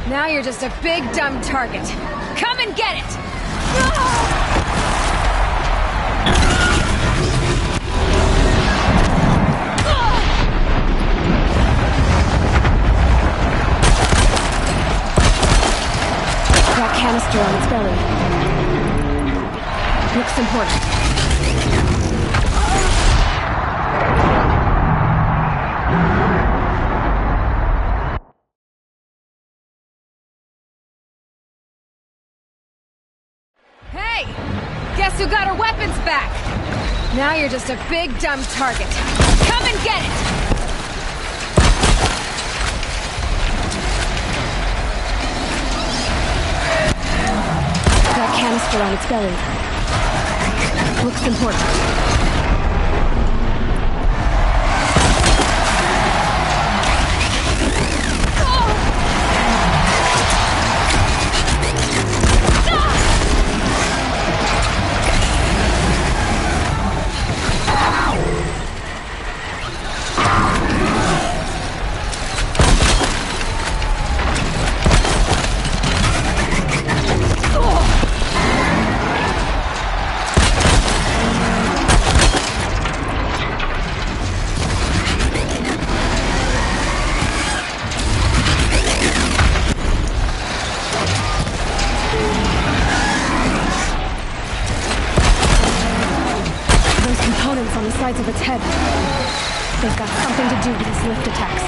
Now you're just a big dumb target. Come and get it! That canister on its belly. Looks important. Hey! Guess who got her weapons back? Now you're just a big dumb target. Come and get it! That canister on its belly. Looks important. On the sides of its head. They've got something to do with these lift attacks.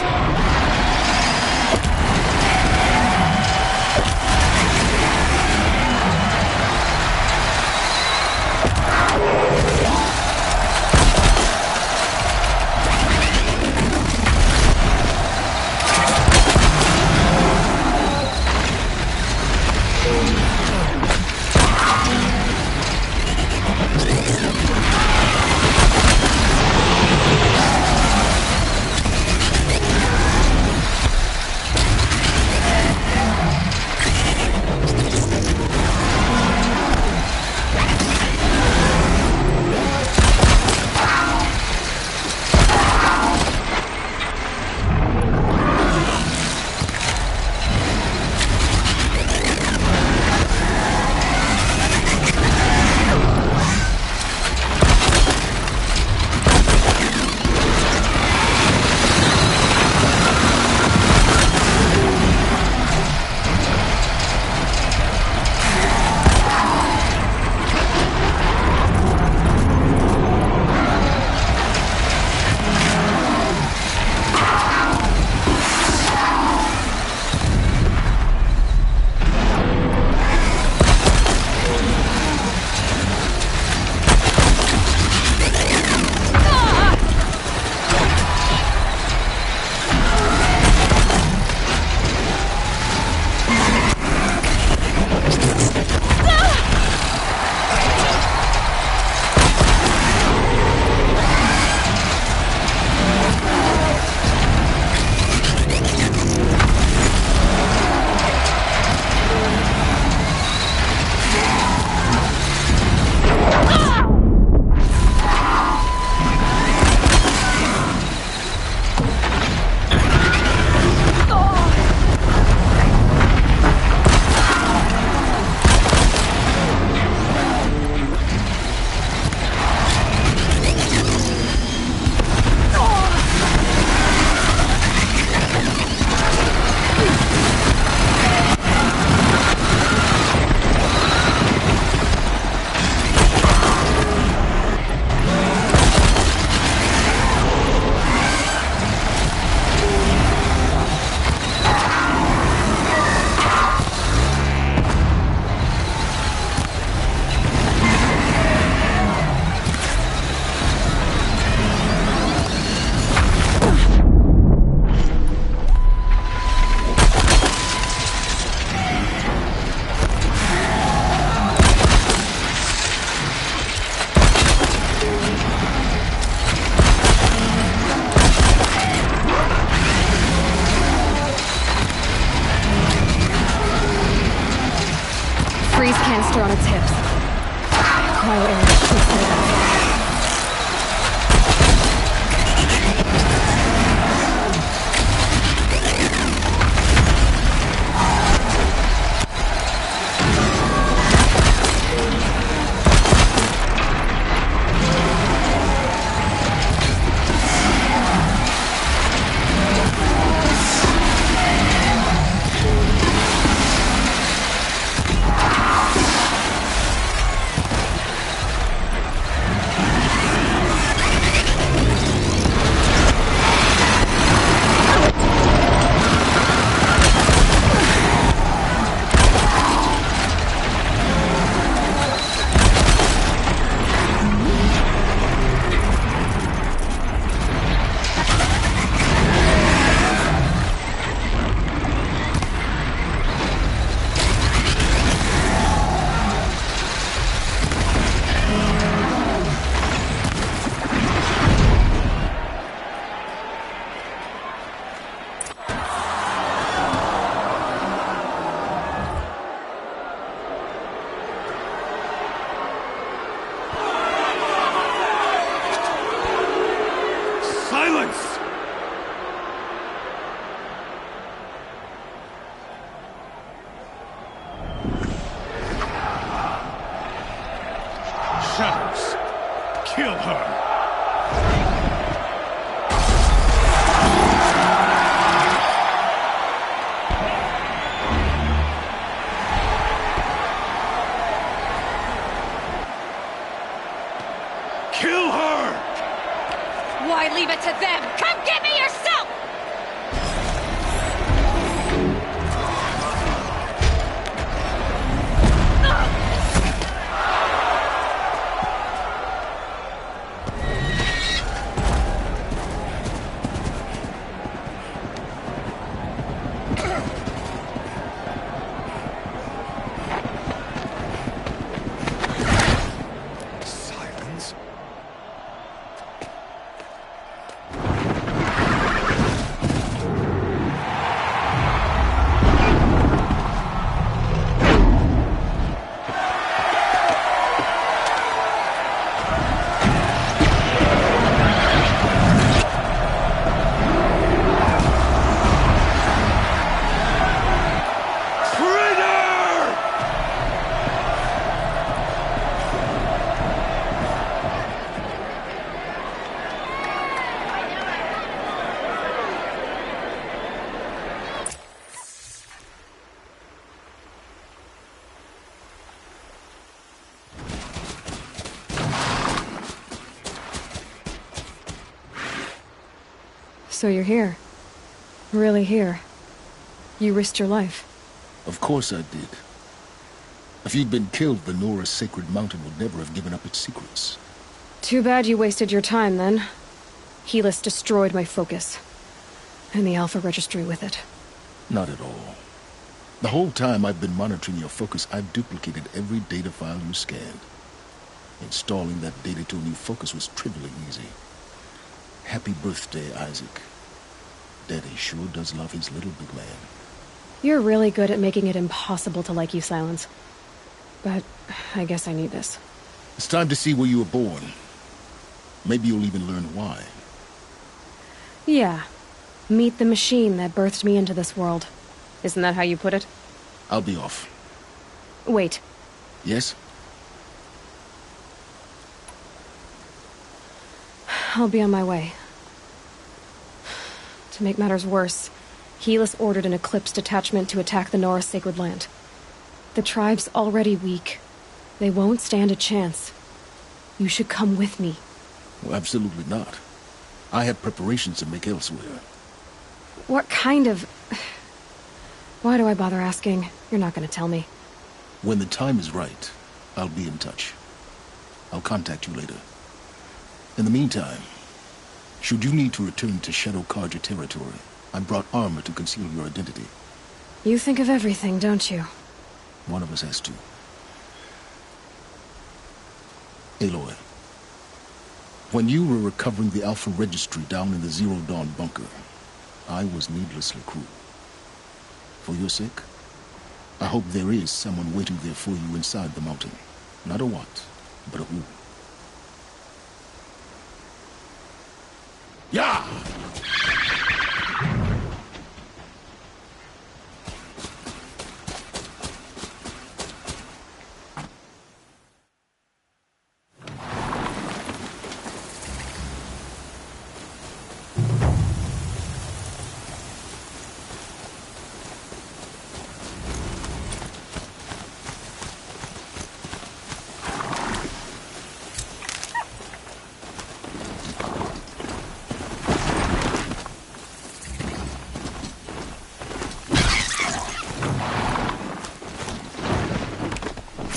canister on its hips. Cryo air shoots it out. leave it to them! Come get me yourself! So you're here. Really here. You risked your life. Of course I did. If you'd been killed, the Nora's sacred mountain would never have given up its secrets. Too bad you wasted your time, then. Helis destroyed my focus. And the Alpha Registry with it. Not at all. The whole time I've been monitoring your focus, I've duplicated every data file you scanned. Installing that data to a new focus was trivially easy. Happy birthday, Isaac. Daddy sure does love his little big man. You're really good at making it impossible to like you, Silence. But I guess I need this. It's time to see where you were born. Maybe you'll even learn why. Yeah. Meet the machine that birthed me into this world. Isn't that how you put it? I'll be off. Wait. Yes? I'll be on my way. To make matters worse, Helis ordered an Eclipse detachment to attack the Nora's sacred land. The tribe's already weak. They won't stand a chance. You should come with me. Well, absolutely not. I have preparations to make elsewhere. What kind of... Why do I bother asking? You're not going to tell me. When the time is right, I'll be in touch. I'll contact you later. In the meantime, should you need to return to Shadow Karja territory, I brought armor to conceal your identity. You think of everything, don't you? One of us has to. Aloy, when you were recovering the Alpha Registry down in the Zero Dawn bunker, I was needlessly cruel. For your sake, I hope there is someone waiting there for you inside the mountain. Not a what, but a who. Yeah!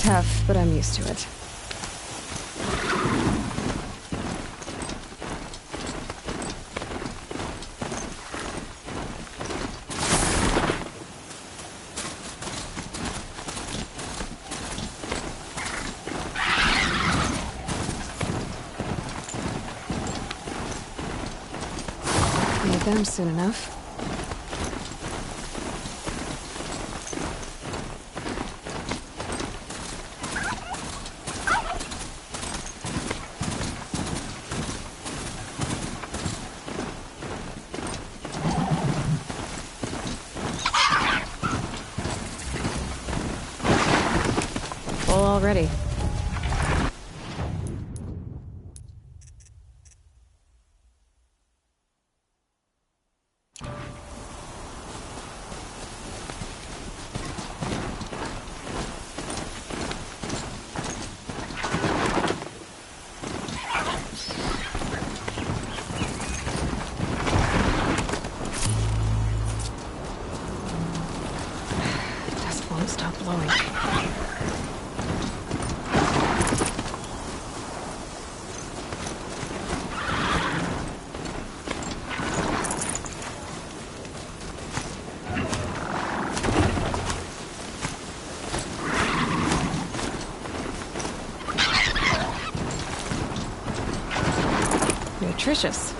Tough, but I'm used to it. Need them soon enough. Already. Stop blowing. Nutritious.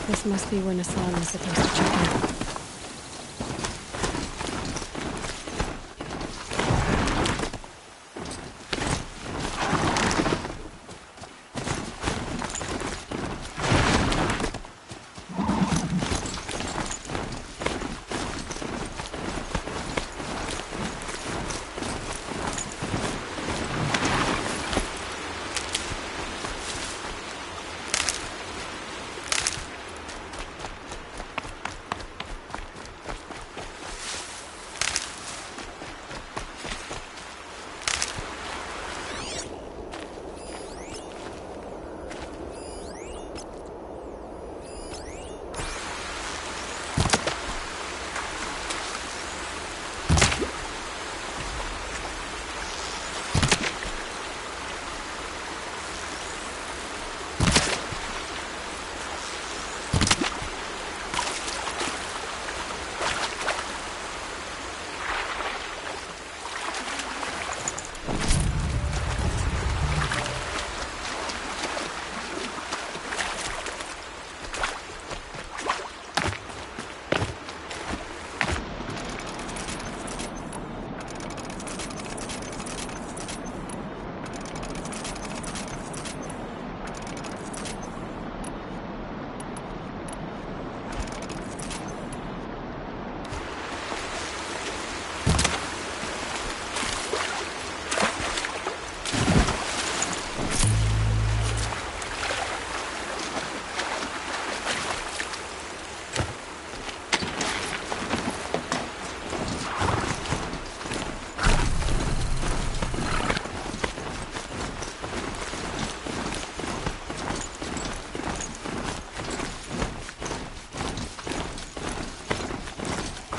This must be where Nassan was supposed to check in.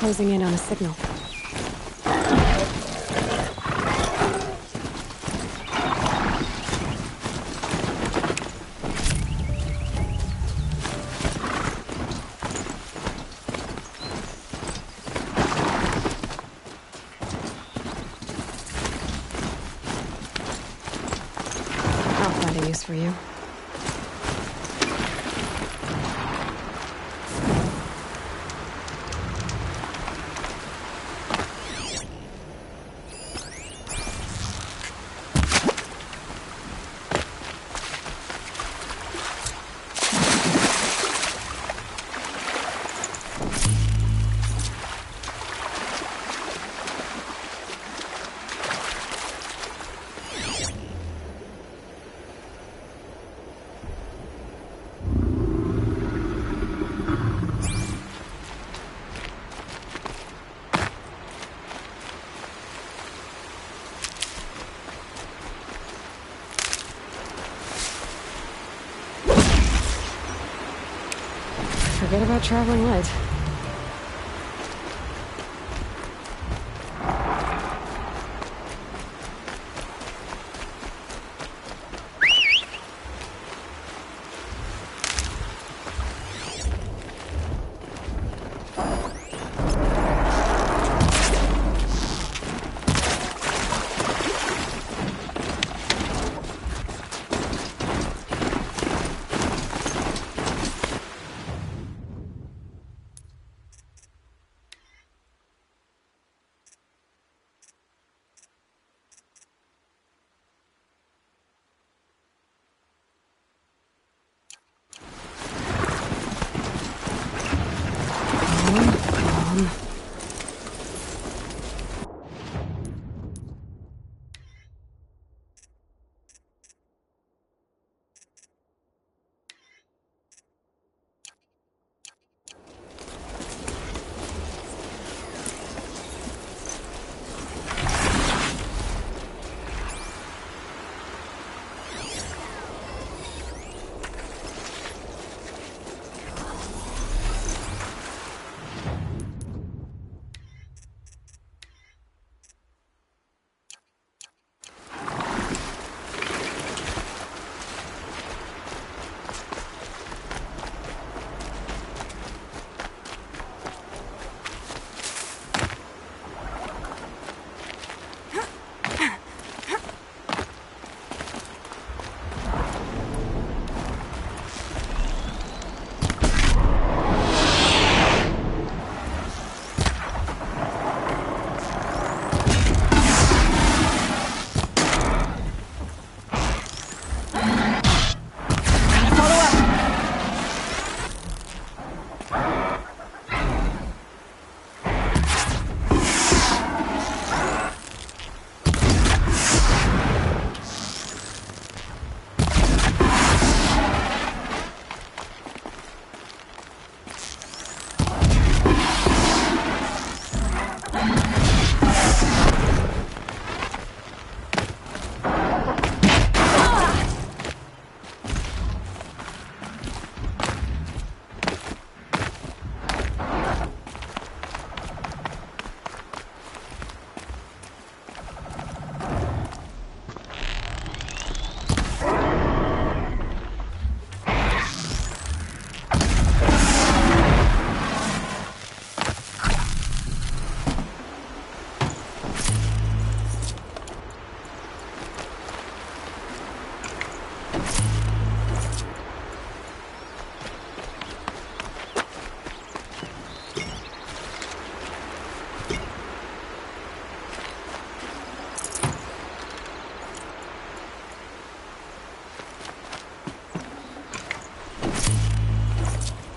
Closing in on a signal. I'll find a use for you. Forget about traveling light.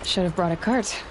Should have brought a cart.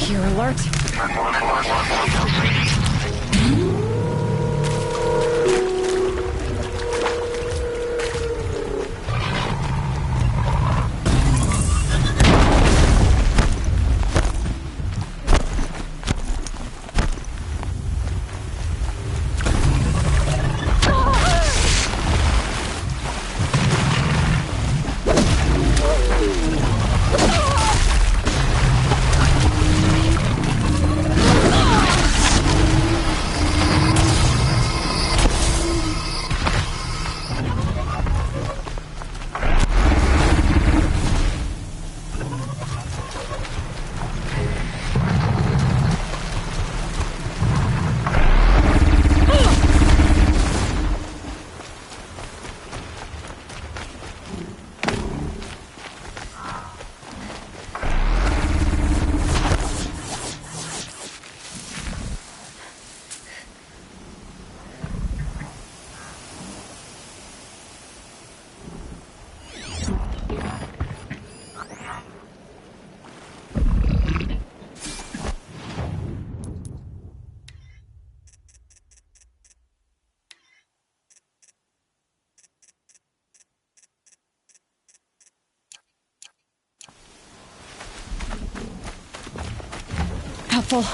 You're alert. Helpful.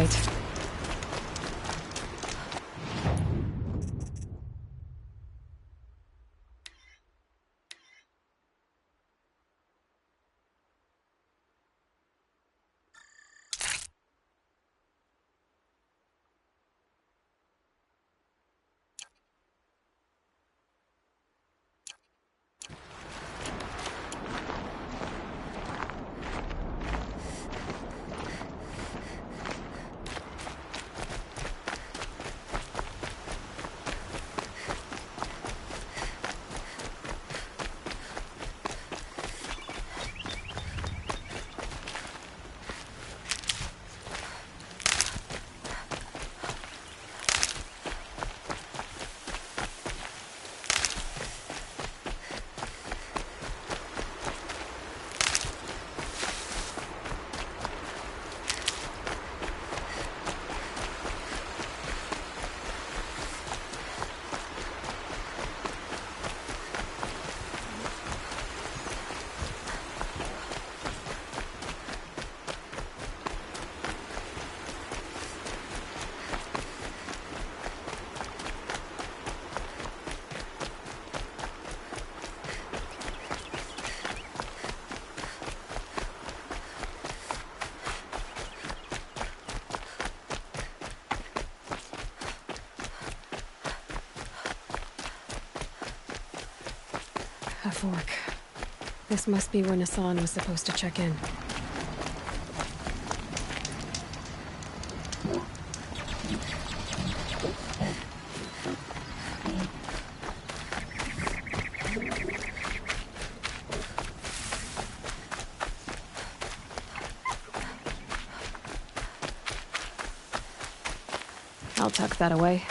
right. A fork. This must be where Nassan was supposed to check in. I'll tuck that away.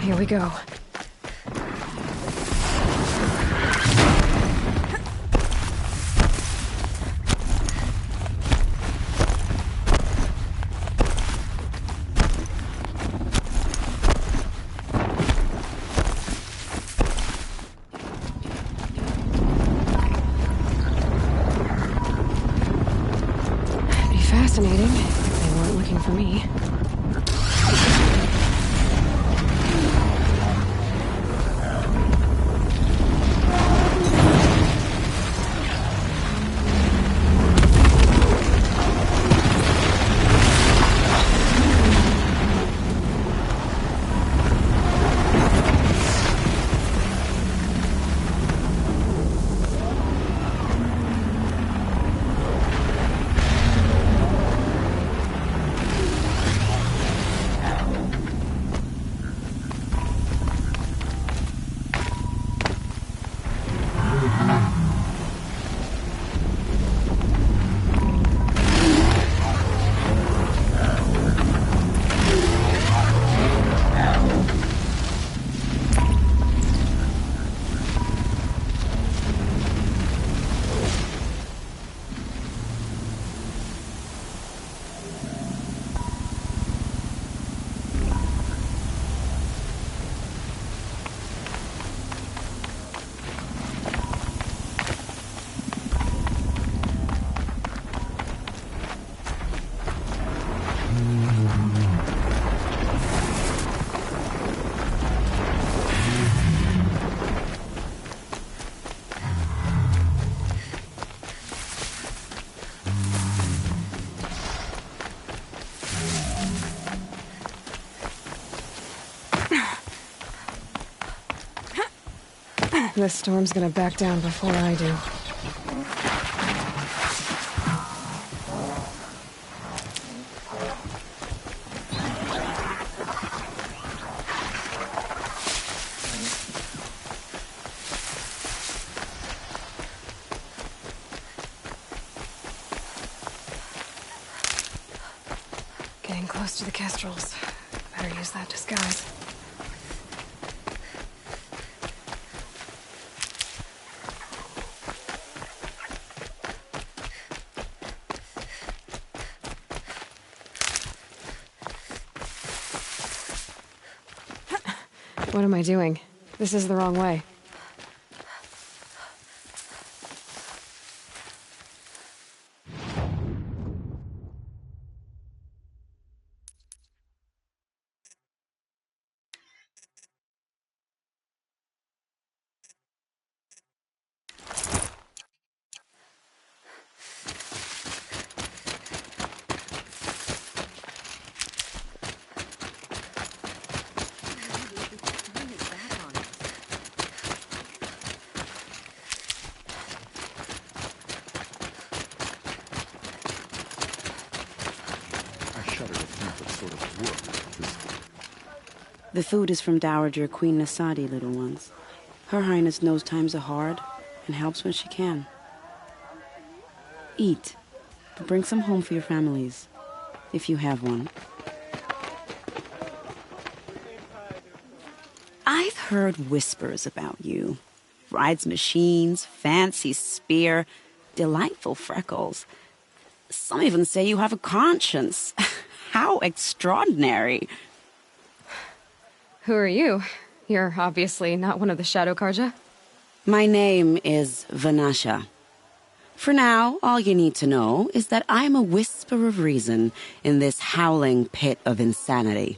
Here we go. That'd be fascinating if they weren't looking for me. This storm's gonna back down before I do. Staying close to the kestrels. Better use that disguise. What am I doing? This is the wrong way. The food is from Dowager Queen Nasadi, little ones. Her Highness knows times are hard and helps when she can. Eat, but bring some home for your families, if you have one. I've heard whispers about you. Rides machines, fancy spear, delightful freckles. Some even say you have a conscience. How extraordinary. Who are you? You're obviously not one of the Shadow Karja. My name is Vanasha. For now, all you need to know is that I'm a whisper of reason in this howling pit of insanity.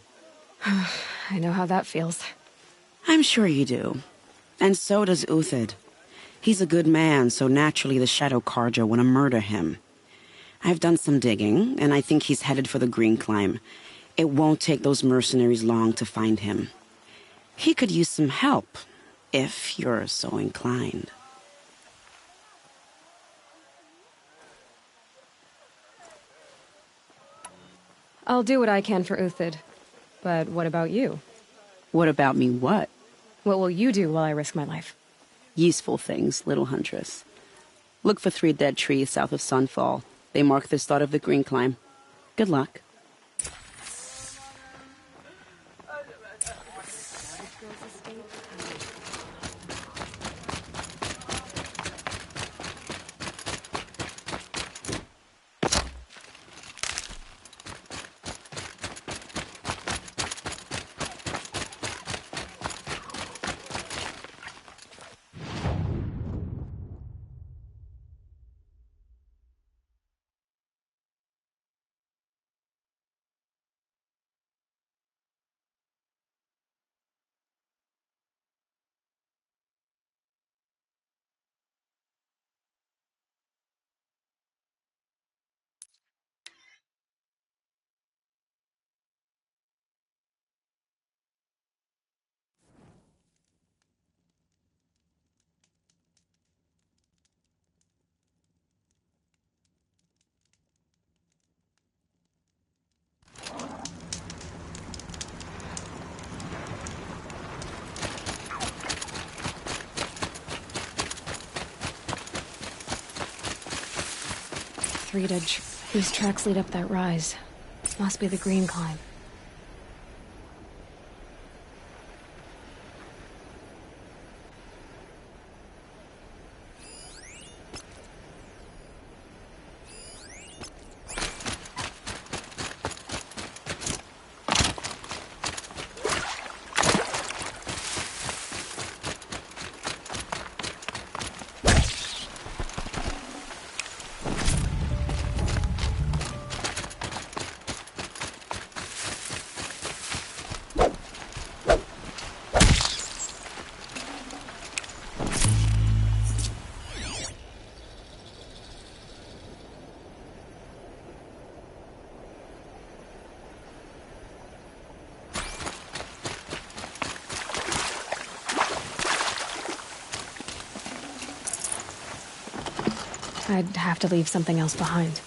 I know how that feels. I'm sure you do. And so does Uthid. He's a good man, so naturally the Shadow Karja want to murder him. I've done some digging, and I think he's headed for the Green Climb. It won't take those mercenaries long to find him. He could use some help, if you're so inclined. I'll do what I can for Uthid. But what about you? What about me what? What will you do while I risk my life? Useful things, little huntress. Look for 3 dead trees south of Sunfall. They mark the start of the Green Climb. Good luck. These tracks lead up that rise. Must be the Green Climb. I'd have to leave something else behind.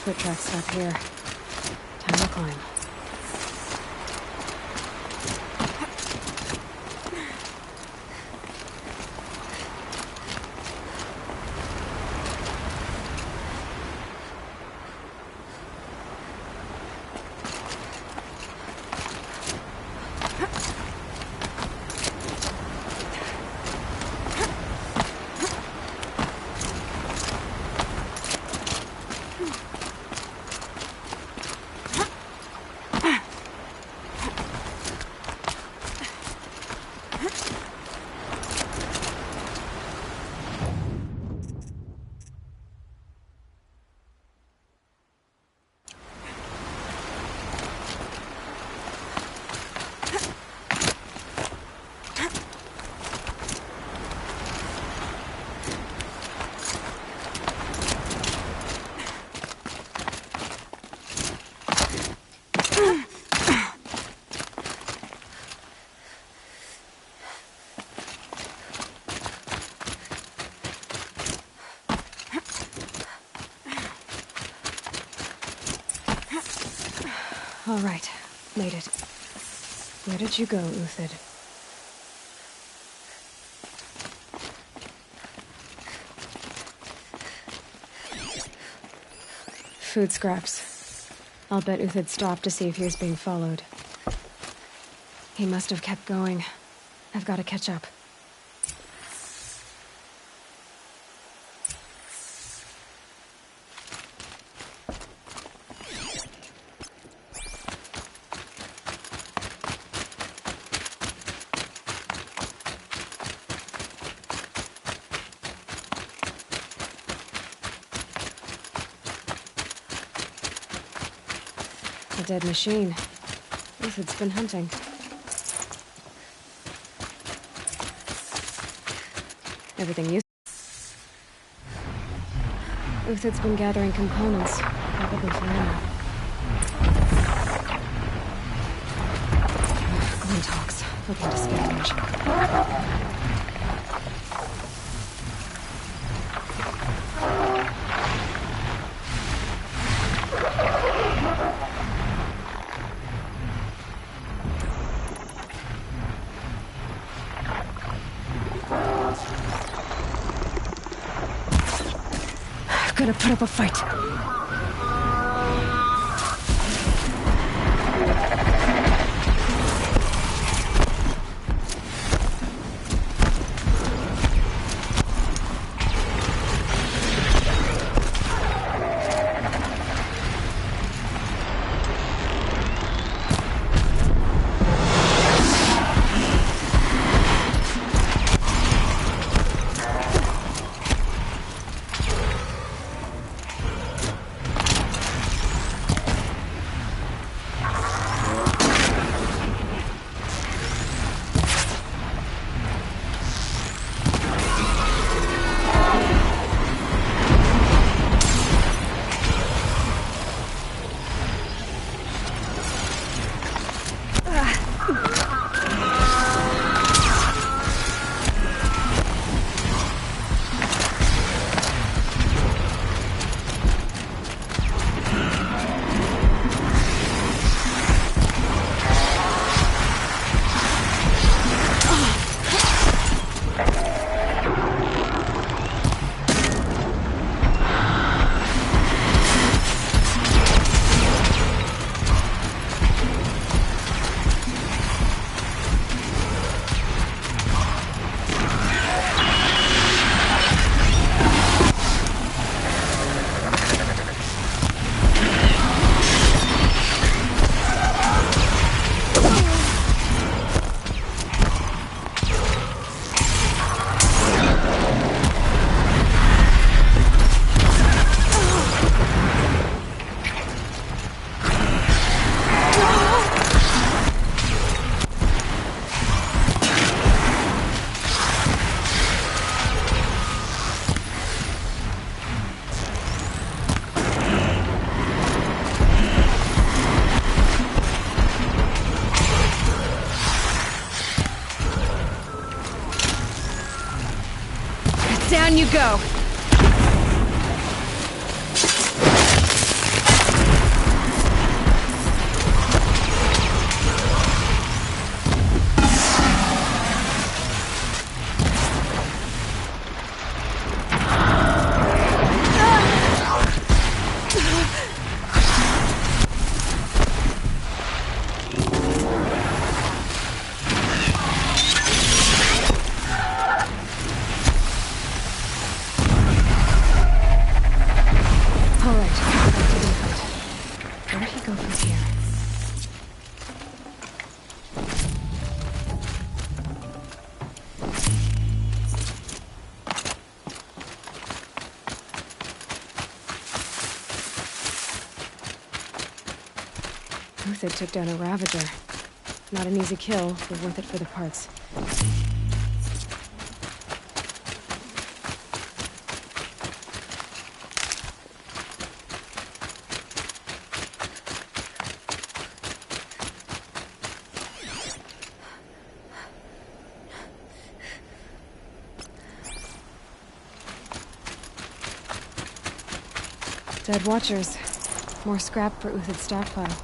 foot tracks stop here. Time to climb. All right, made it. Where did you go, Uthid? Food scraps. I'll bet Uthid stopped to see if he was being followed. He must have kept going. I've got to catch up. A dead machine. Uthid's been hunting. Everything you... Uthid's been gathering components, probably for ammo. Glinthawks, looking to scavenge. Gotta put up a fight. Down you go. go from here. They took down a Ravager. Not an easy kill, but worth it for the parts. Dead Watchers. More scrap for Uthid's stockpile.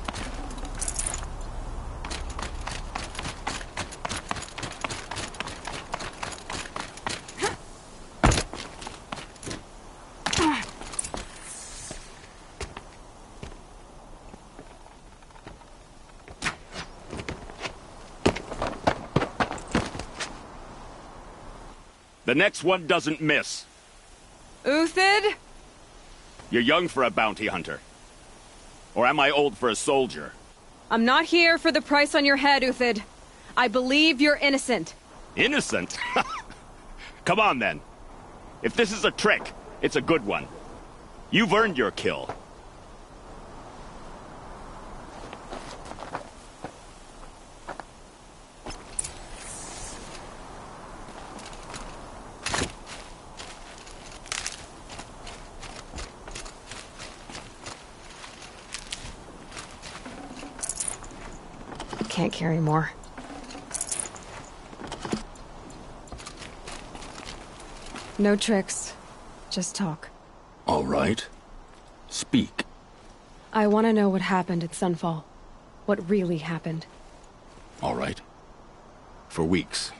The next one doesn't miss. Uthid? You're young for a bounty hunter. Or am I old for a soldier? I'm not here for the price on your head, Uthid. I believe you're innocent. Innocent? Come on, then. If this is a trick, it's a good one. You've earned your kill. Can't carry more. No tricks. Just talk. All right. Speak. I want to know what happened at Sunfall. What really happened. All right. For weeks,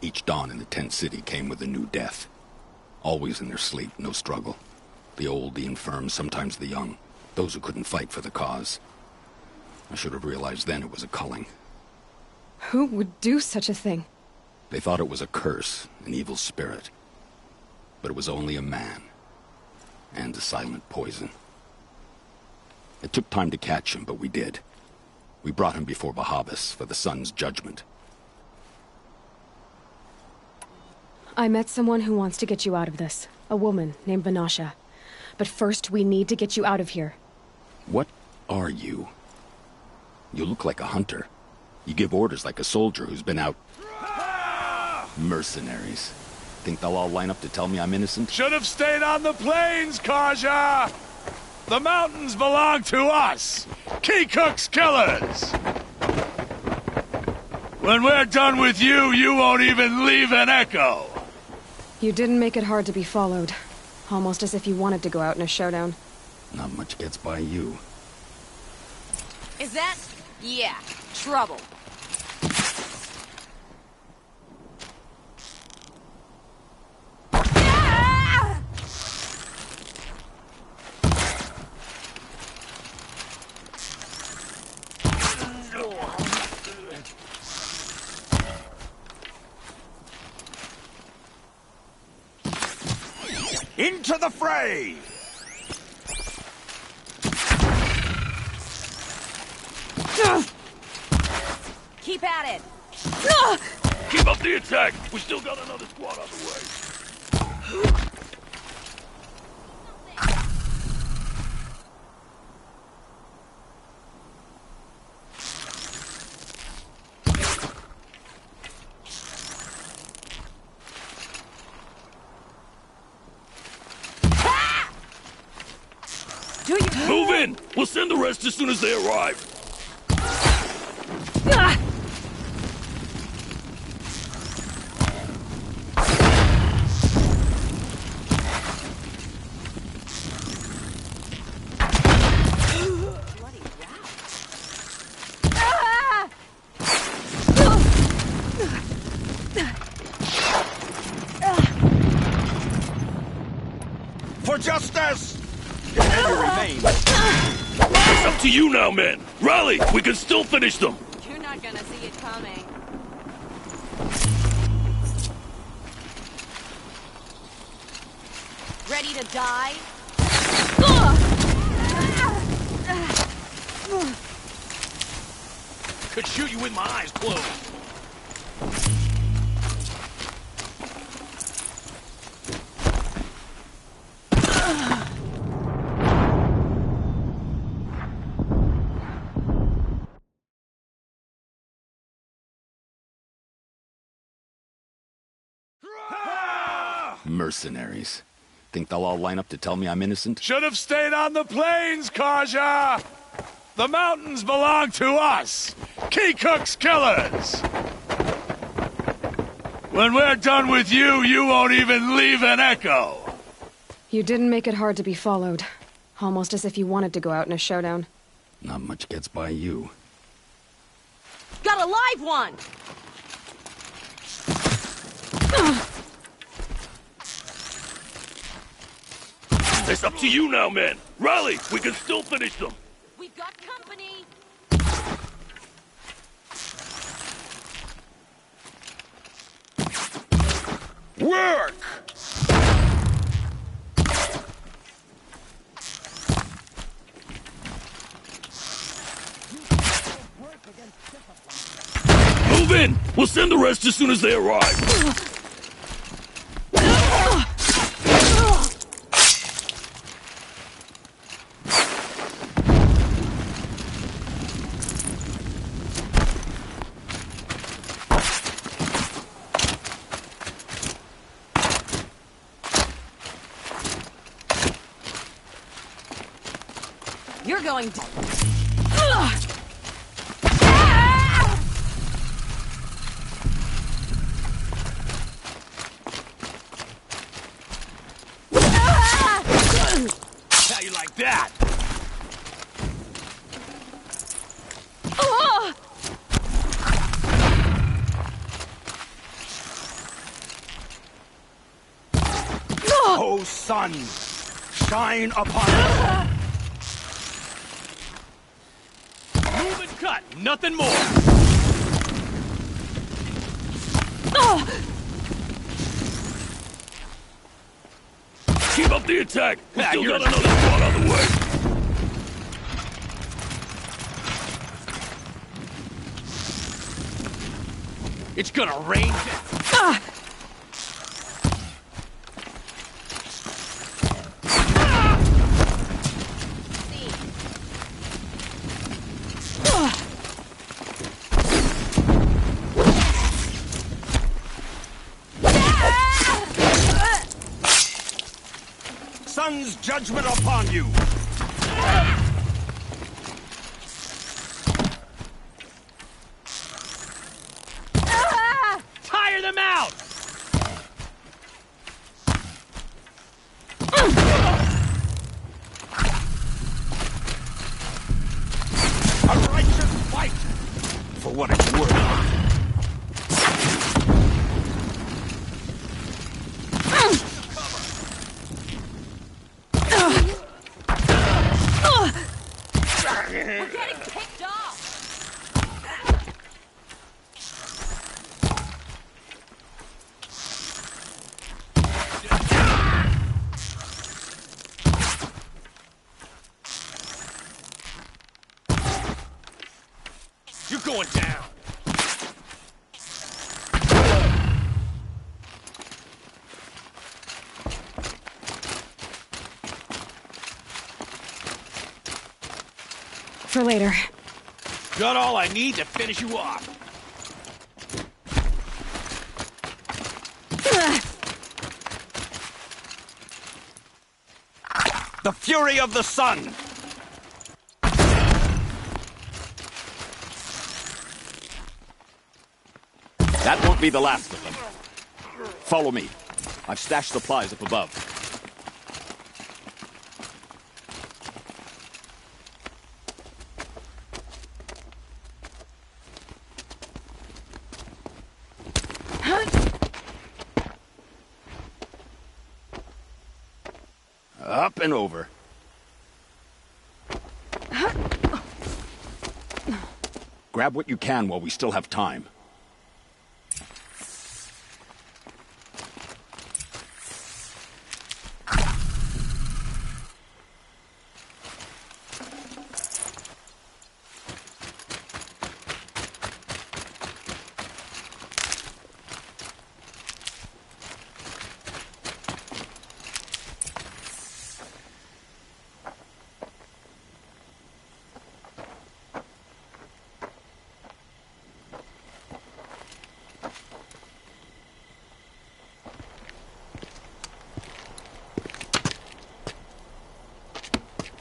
each dawn in the tent city came with a new death. Always in their sleep, no struggle. The old, the infirm, sometimes the young. Those who couldn't fight for the cause. I should have realized then it was a culling. Who would do such a thing? They thought it was a curse, an evil spirit. But it was only a man. And a silent poison. It took time to catch him, but we did. We brought him before Bahabas for the sun's judgment. I met someone who wants to get you out of this. A woman named Vanasha. But first, we need to get you out of here. What are you? You look like a hunter. You give orders like a soldier who's been out... Mercenaries. Think they'll all line up to tell me I'm innocent? Should have stayed on the plains, Kaja! The mountains belong to us! Keycook's killers! When we're done with you, you won't even leave an echo! You didn't make it hard to be followed. Almost as if you wanted to go out in a showdown. Not much gets by you. Is that... yeah, trouble. Into the fray! Keep at it. Keep up the attack! We still got another squad on the way. Move in! We'll send the rest as soon as they arrive. For justice! It's up to you now, men! Rally! We can still finish them! You're not gonna see it coming. Ready to die? Could shoot you with my eyes closed. Mercenaries. Think they'll all line up to tell me I'm innocent? Should have stayed on the plains, Kaja! The mountains belong to us! Cook's killers! When we're done with you, you won't even leave an echo! You didn't make it hard to be followed. Almost as if you wanted to go out in a showdown. Not much gets by you. Got a live one! It's up to you now, man. Rally, we can still finish them. We've got company! Work! Move in! We'll send the rest as soon as they arrive. You're going to... How you like that? Oh, sun, shine upon us. Move and cut, nothing more. Keep up the attack. We Yeah, still you're- got another squad on the way. It's gonna rain. Sun's judgment upon you. Tire them out! A righteous fight, for what it's worth. We're getting picked off! You're going down! For later. Got all I need to finish you off. The fury of the sun. That won't be the last of them. Follow me. I've stashed supplies up above. Up and over. Grab what you can while we still have time.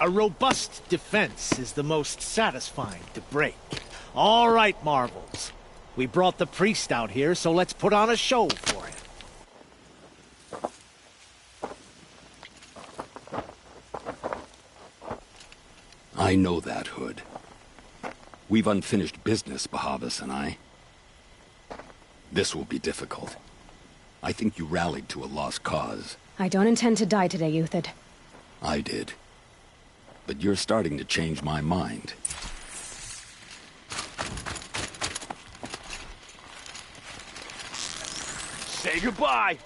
A robust defense is the most satisfying to break. All right, Marvels. We brought the priest out here, so let's put on a show for him. I know that, Hood. We've unfinished business, Bahavas and I. This will be difficult. I think you rallied to a lost cause. I don't intend to die today, Uthid. I did. But you're starting to change my mind. Say goodbye.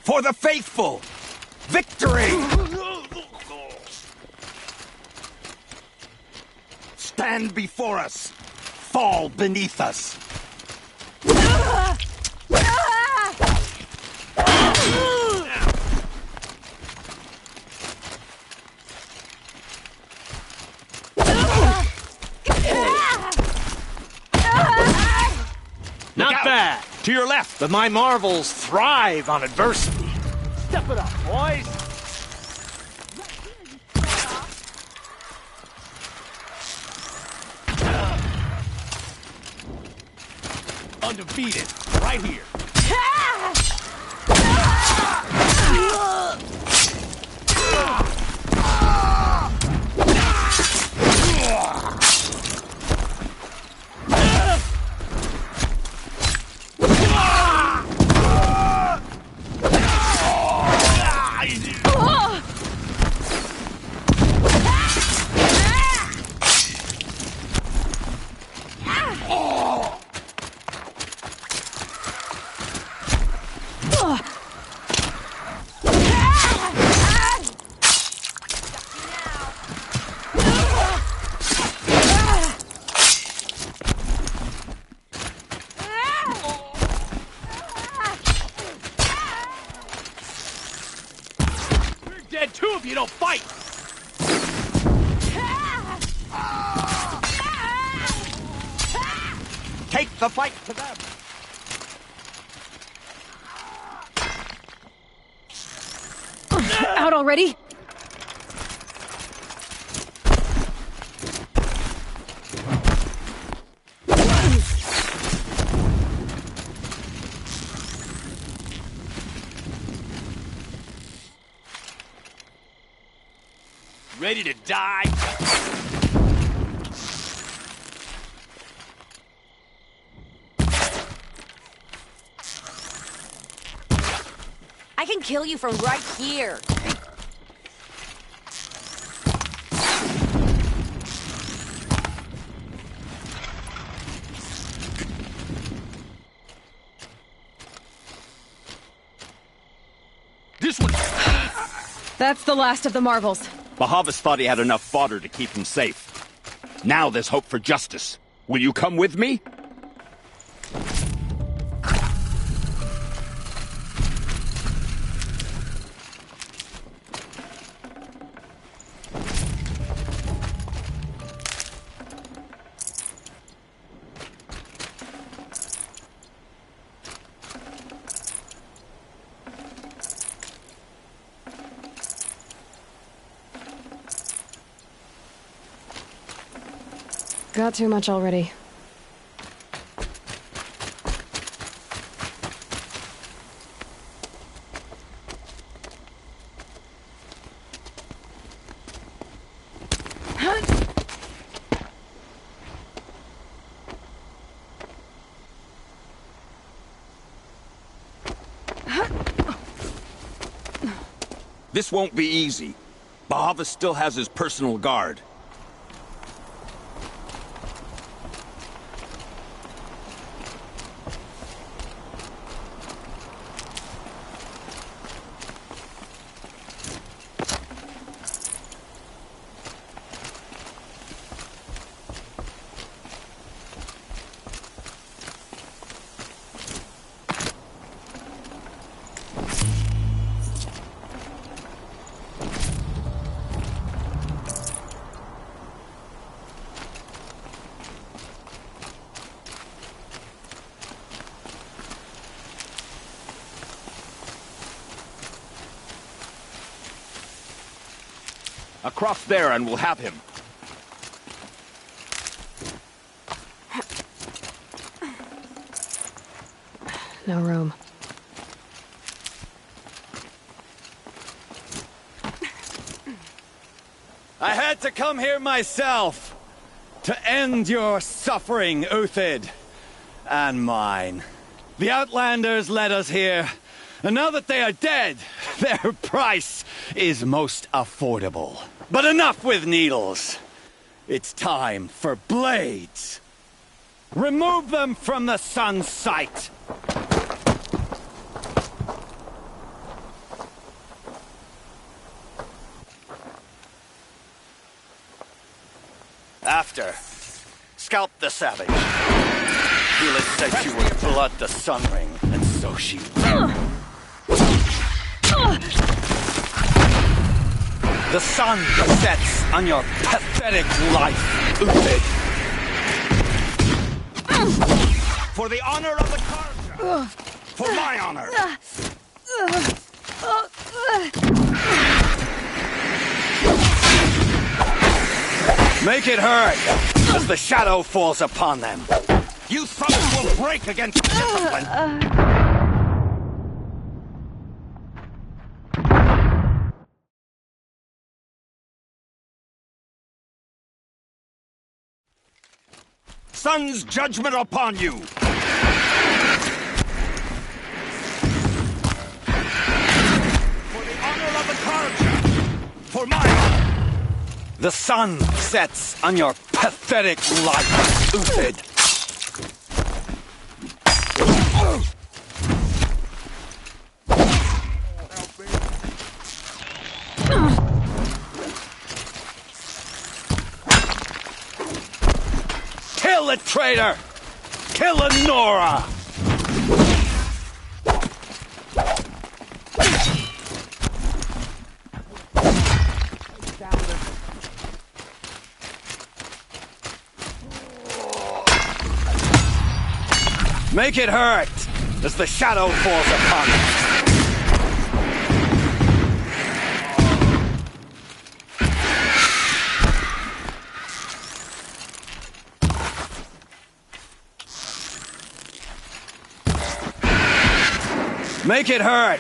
For the faithful! Victory! Stand before us! Fall beneath us! Not bad. To your left! But my Marvels thrive on adversity. Step it up, boys! Undefeated, right here. Dead too if you don't fight! Take the fight to them! Out already? Ready to die? I can kill you from right here. This one. That's the last of the Marvels. Bahavas thought he had enough fodder to keep him safe. Now there's hope for justice. Will you come with me? Got too much already. This won't be easy. Bahavas still has his personal guard. Across there and we'll have him. No room. I had to come here myself to end your suffering, Uthid, and mine. The Outlanders led us here, and now that they are dead, their price is most affordable. But enough with needles. It's time for blades. Remove them from the sun's sight. After, scalp the savage. Hela said she would blood the sun ring, and so she will. The sun sets on your pathetic life, Uthid. For the honor of the Karja. For my honor. Make it hurt as the shadow falls upon them. You thugs will break against discipline. Sun's judgment upon you! For the honor of the Karja. For my honor. The sun sets on your pathetic life, Uthid. Kill the traitor! Kill Nora! Make it hurt as the shadow falls upon them. Make it hurt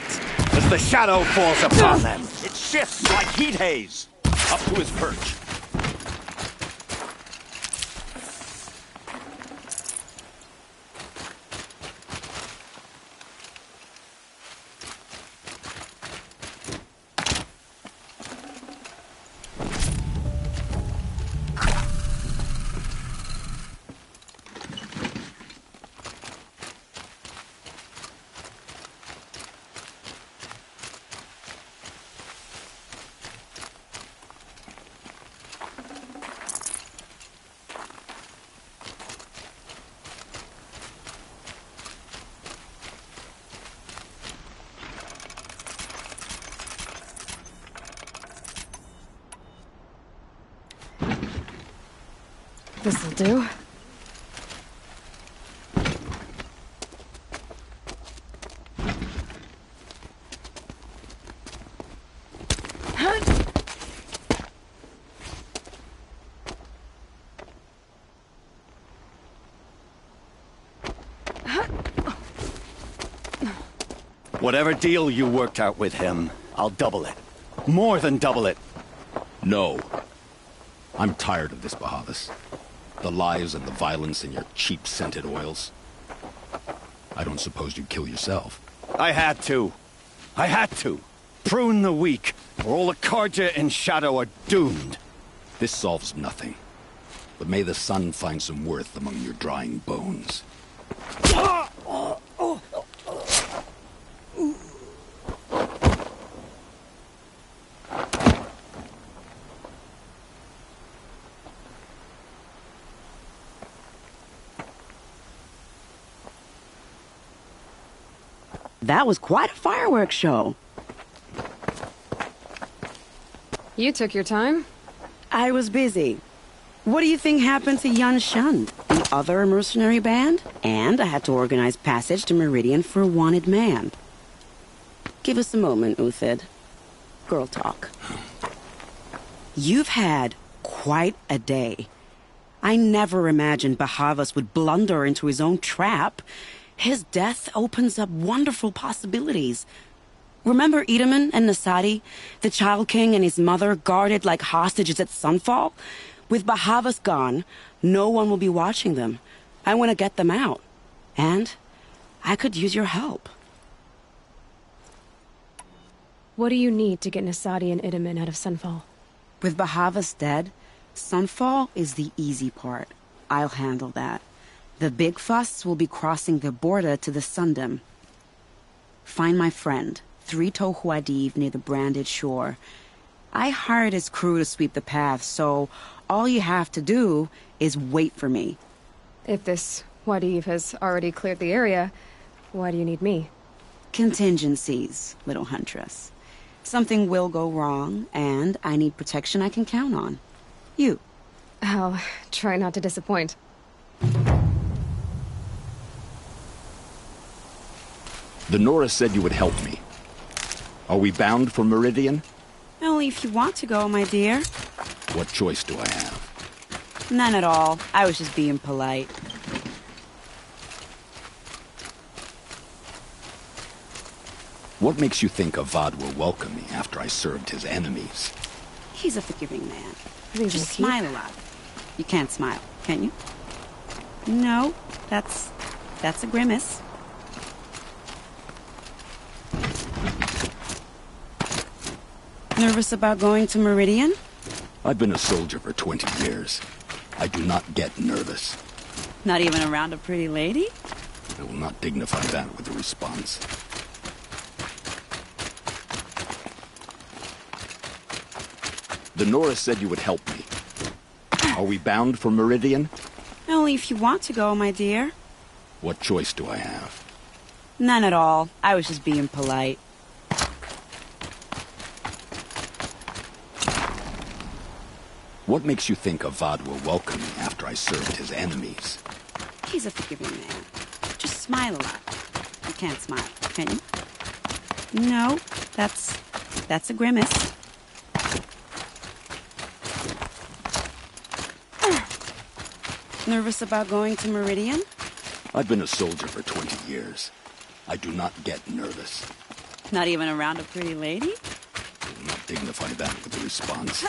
as the shadow falls upon them. It shifts like heat haze. Up to his perch. This'll do. Whatever deal you worked out with him, I'll double it. More than double it. No. I'm tired of this, Bahavas. The lies and the violence in your cheap scented oils. I don't suppose you'd kill yourself. I had to. I had to. Prune the weak, or all the Karja in shadow are doomed. This solves nothing. But may the sun find some worth among your drying bones. That was quite a fireworks show. You took your time? I was busy. What do you think happened to Yun Shun, the other mercenary band? And I had to organize passage to Meridian for a wanted man. Give us a moment, Uthid. Girl talk. You've had quite a day. I never imagined Bahavas would blunder into his own trap. His death opens up wonderful possibilities. Remember Edaman and Nasadi, the Child King and his mother guarded like hostages at sunfall? With Bahavas gone, no one will be watching them. I want to get them out. And I could use your help. What do you need to get Nasadi and Edaman out of Sunfall? With Bahavas dead, Sunfall is the easy part. I'll handle that. The big fuss will be crossing the border to the Sundom. Find my friend, 3-Toe Huadiv, near the branded shore. I hired his crew to sweep the path, so all you have to do is wait for me. If this Huadiv has already cleared the area, why do you need me? Contingencies, little huntress. Something will go wrong, and I need protection I can count on. You. I'll try not to disappoint. The Nora said you would help me. Are we bound for Meridian? Only if you want to go, my dear. What choice do I have? None at all. I was just being polite. What makes you think Avad will welcome me after I served his enemies? He's a forgiving man. Just smile a lot. You can't smile, can you? No, that's a grimace. Nervous about going to Meridian? I've been a soldier for 20 years. I do not get nervous. Not even around a pretty lady? I will not dignify that with a response. The Nora said you would help me. Are we bound for Meridian? Only if you want to go, my dear. What choice do I have? None at all. I was just being polite. What makes you think Avad will welcome me after I served his enemies? He's a forgiving man. Just smile a lot. You can't smile, can you? No, that's a grimace. Nervous about going to Meridian? I've been a soldier for 20 years. I do not get nervous. Not even around a pretty lady? I will not dignify that with a response.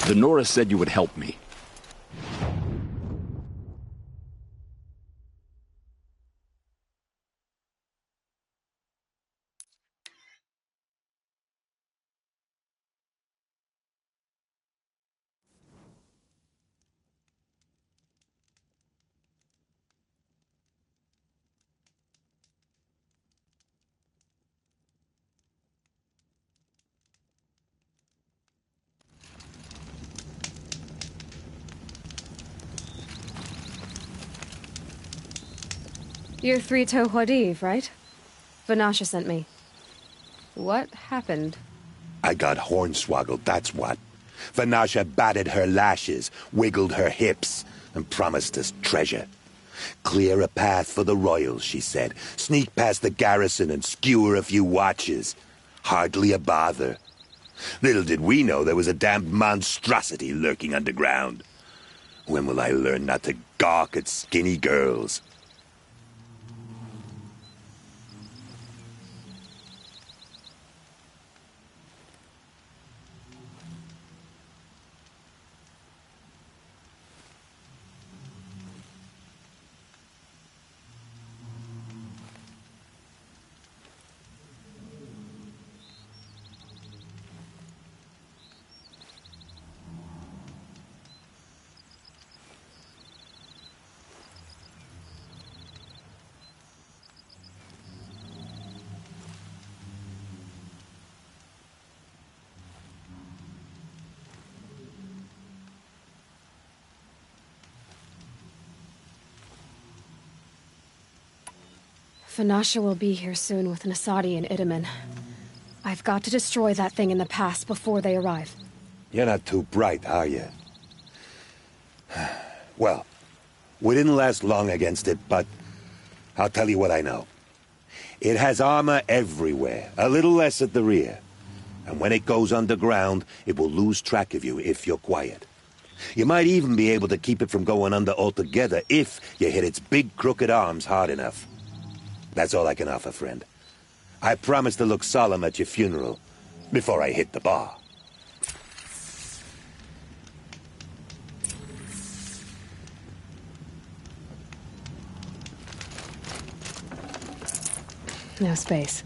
The Nora said you would help me. You're 3-Toe Huadiv, right? Vanasha sent me. What happened? I got hornswoggled, that's what. Vanasha batted her lashes, wiggled her hips, and promised us treasure. Clear a path for the royals, she said. Sneak past the garrison and skewer a few watches. Hardly a bother. Little did we know there was a damned monstrosity lurking underground. When will I learn not to gawk at skinny girls? Vanasha will be here soon with Nasadi and Edaman. I've got to destroy that thing in the pass before they arrive. You're not too bright, are you? Well, we didn't last long against it, but I'll tell you what I know. It has armor everywhere, a little less at the rear. And when it goes underground, it will lose track of you if you're quiet. You might even be able to keep it from going under altogether if you hit its big crooked arms hard enough. That's all I can offer, friend. I promise to look solemn at your funeral before I hit the bar. No space.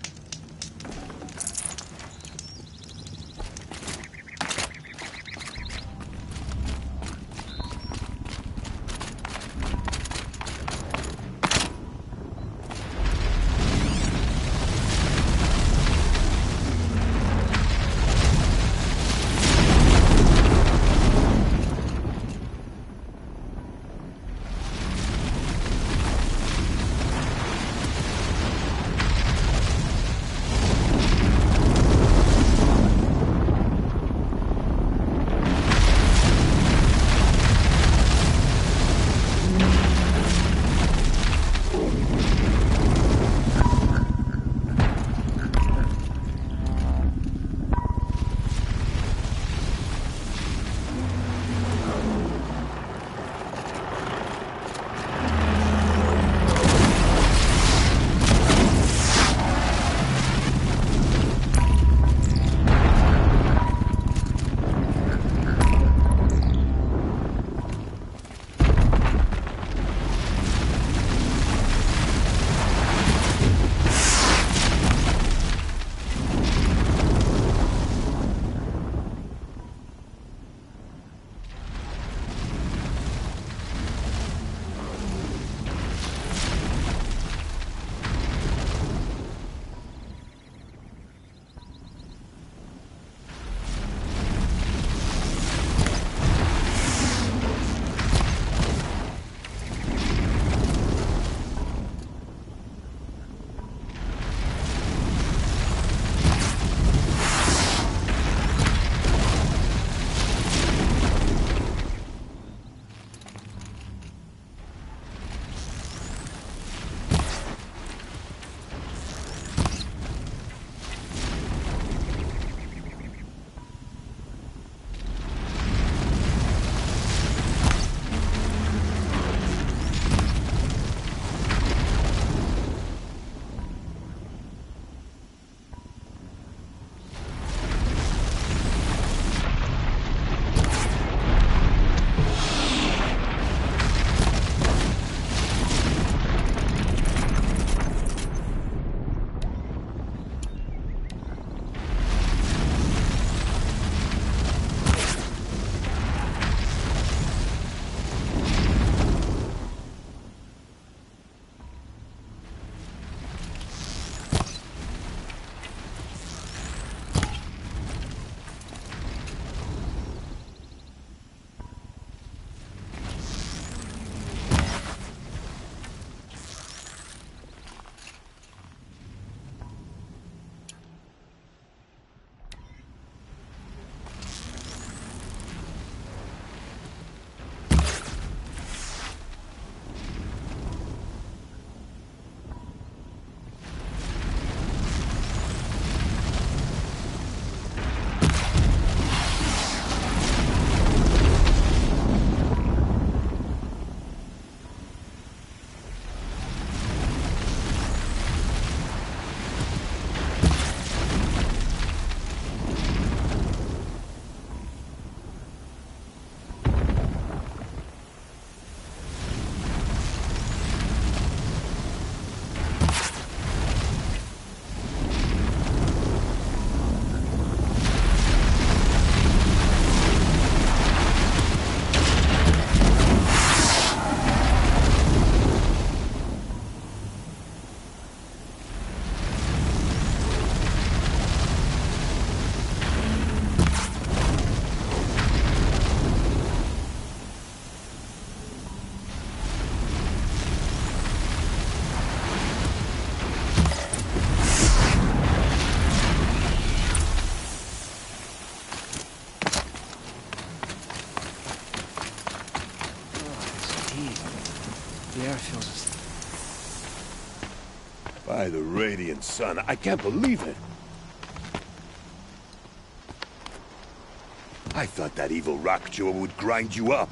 By the radiant sun, I can't believe it. I thought that evil rock jaw would grind you up.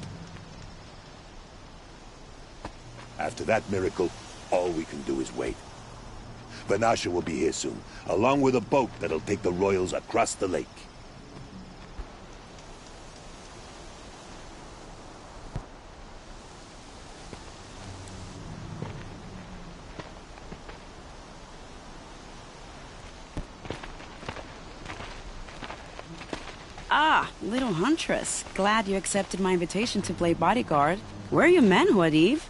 After that miracle, all we can do is wait. Vanasha will be here soon, along with a boat that'll take the royals across the lake. Ah, little huntress. Glad you accepted my invitation to play bodyguard. Where are your manhood, Eve?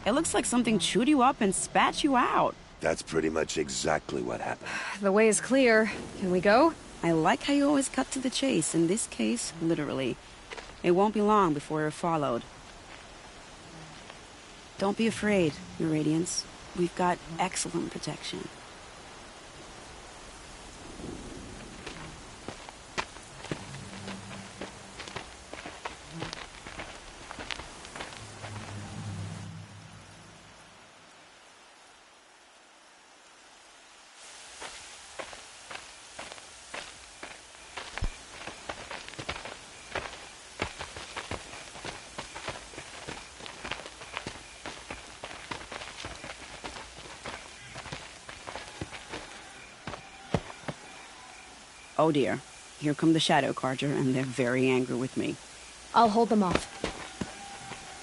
It looks like something chewed you up and spat you out. That's pretty much exactly what happened. The way is clear. Can we go? I like how you always cut to the chase. In this case, literally. It won't be long before you're followed. Don't be afraid, Your Radiance. We've got excellent protection. Oh dear, here come the Shadow Carja, and they're very angry with me. I'll hold them off.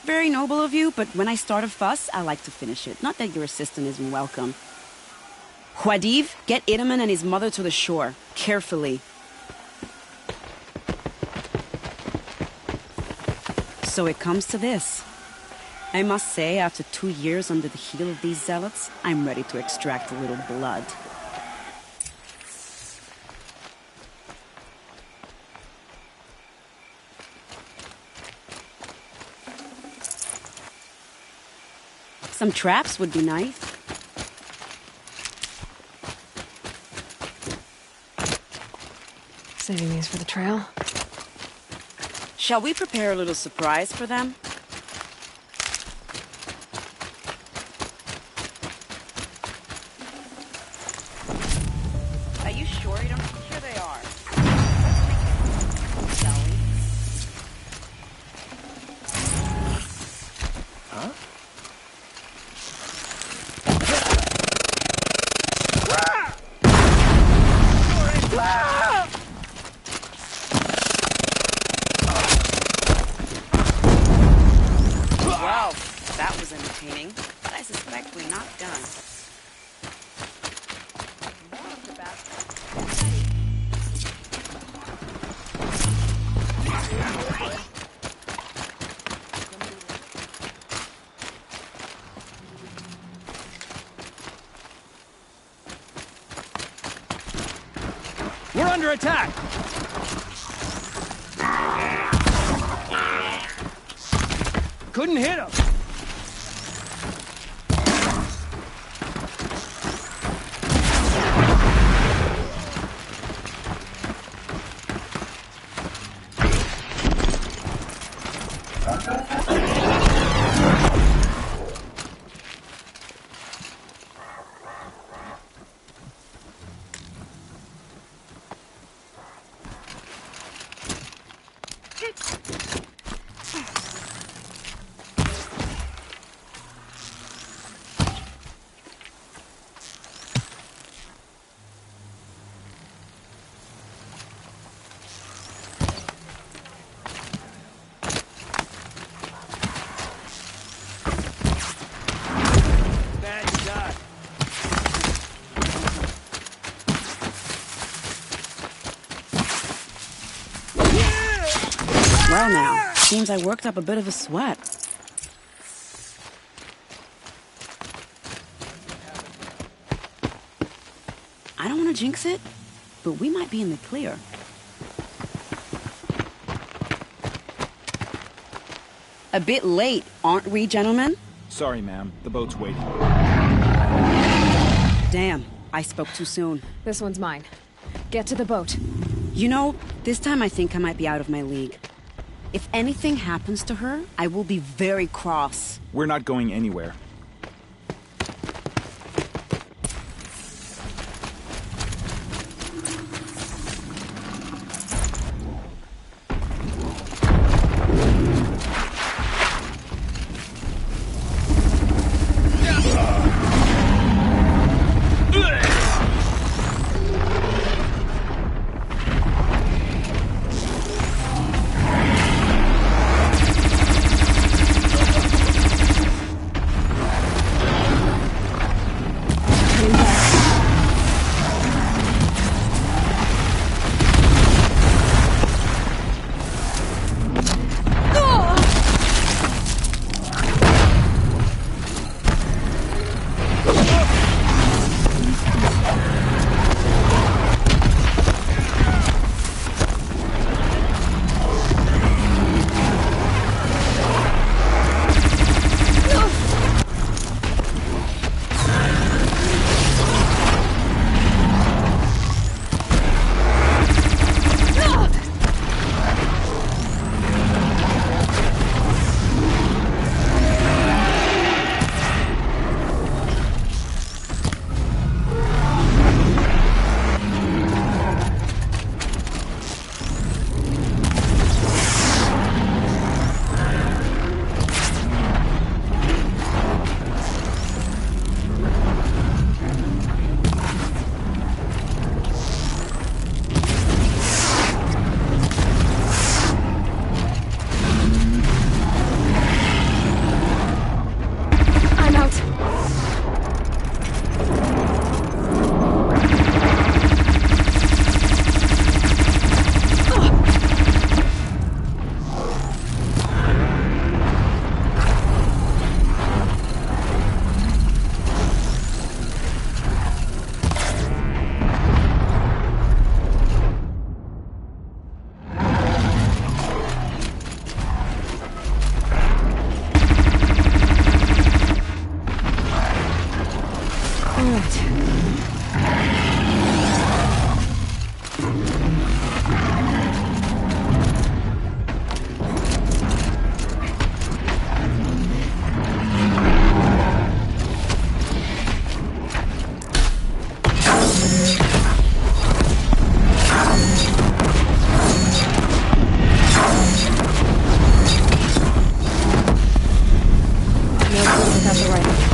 Very noble of you, but when I start a fuss, I like to finish it. Not that your assistant isn't welcome. Huadiv, get Idaman and his mother to the shore. Carefully. So it comes to this. I must say, after 2 years under the heel of these zealots, I'm ready to extract a little blood. Some traps would be nice. Saving these for the trail. Shall we prepare a little surprise for them? Are you sure you don't? Here they are. Shall we? Huh? Well, that was entertaining, but I suspect we're not done. More of the basket. We're under attack! Couldn't hit him! Well now, seems I worked up a bit of a sweat. I don't want to jinx it, but we might be in the clear. A bit late, aren't we, gentlemen? Sorry, ma'am. The boat's waiting. Damn, I spoke too soon. This one's mine. Get to the boat. You know, this time I think I might be out of my league. If anything happens to her, I will be very cross. We're not going anywhere. the right.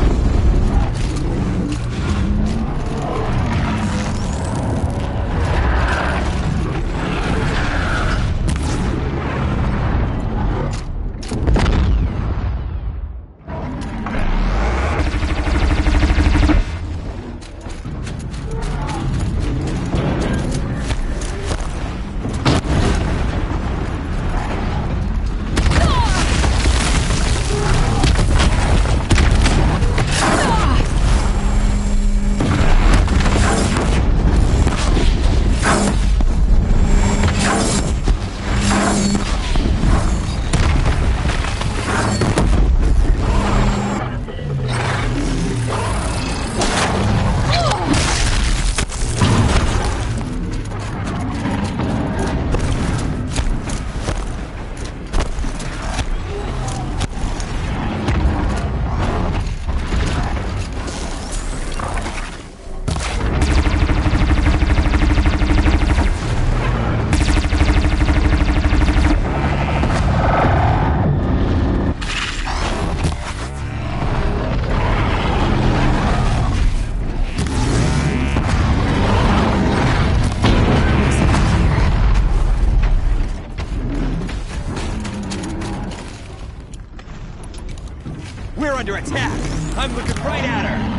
We're under attack! I'm looking right at her!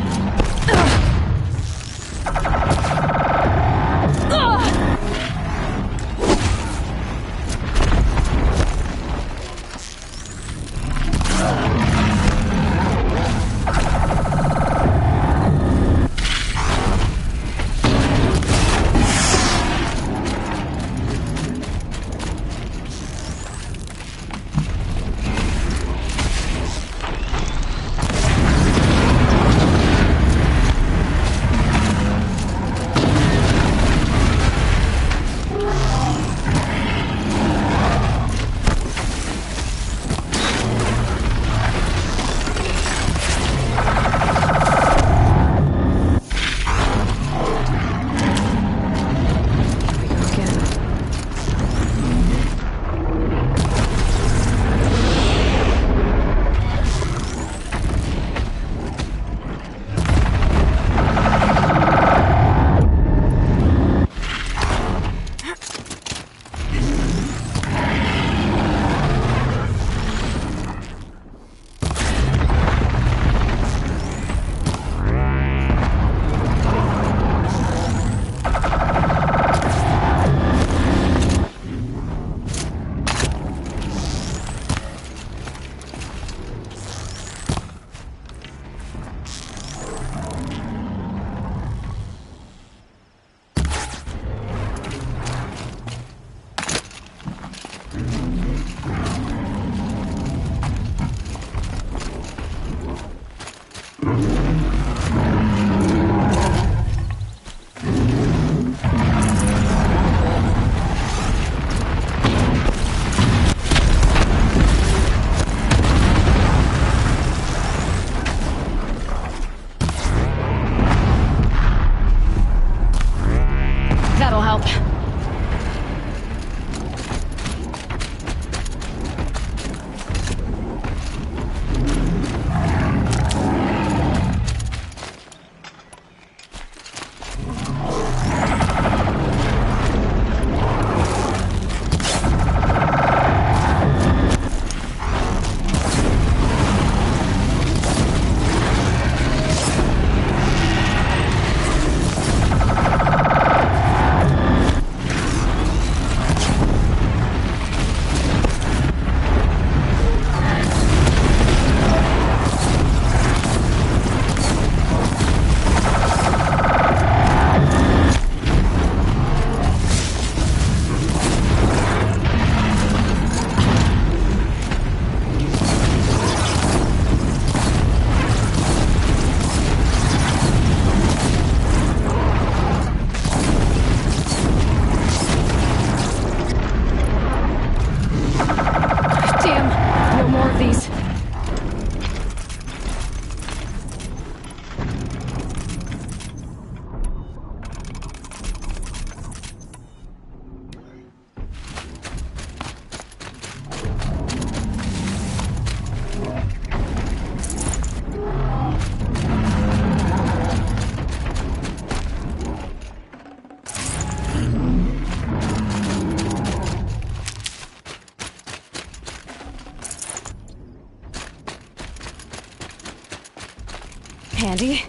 Handy.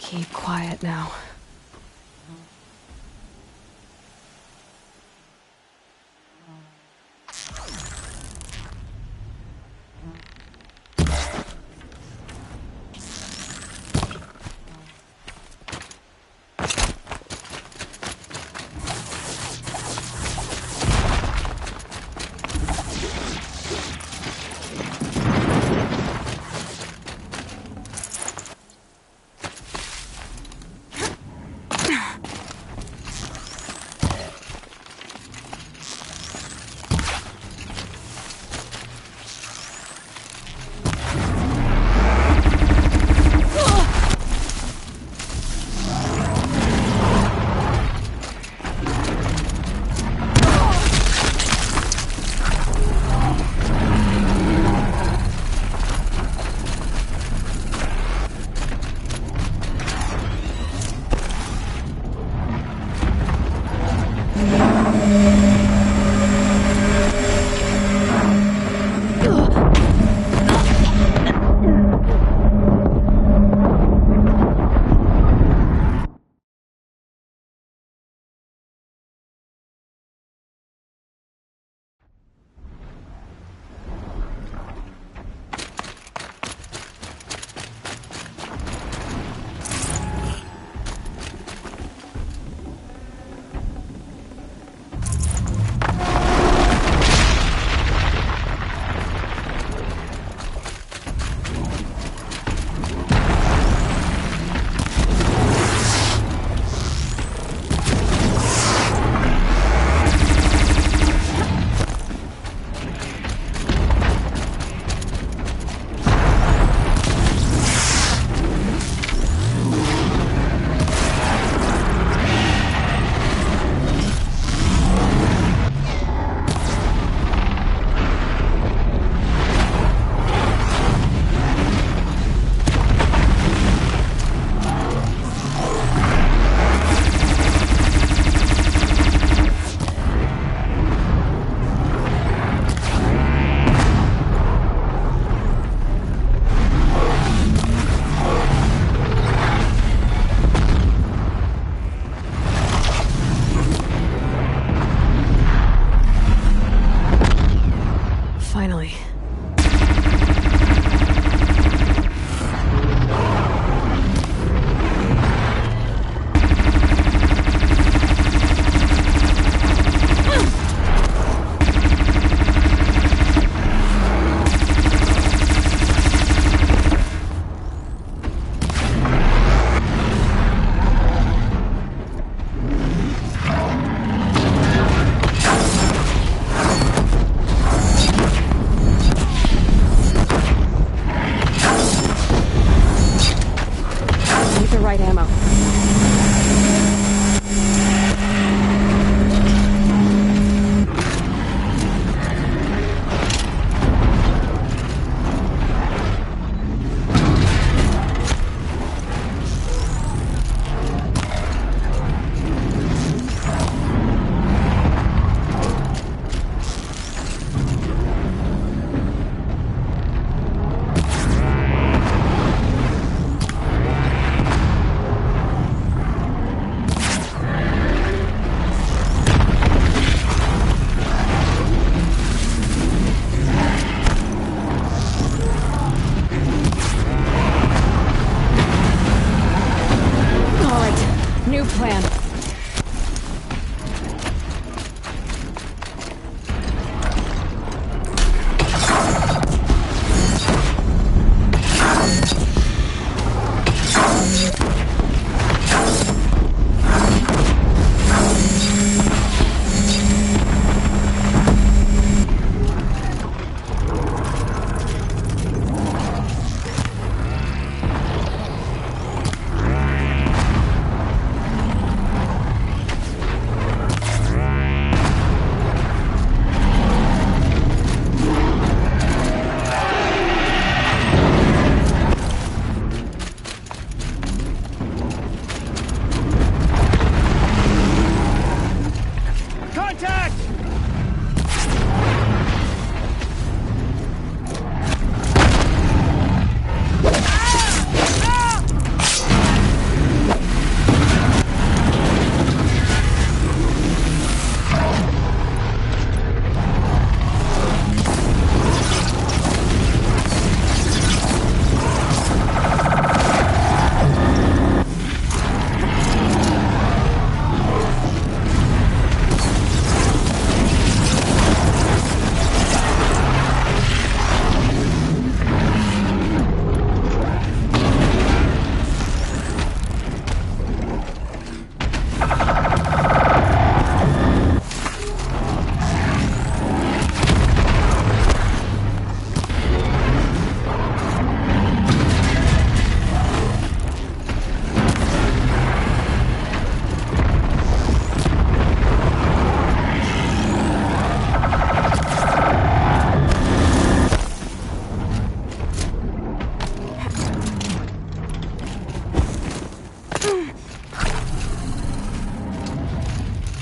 Keep quiet now. right ammo.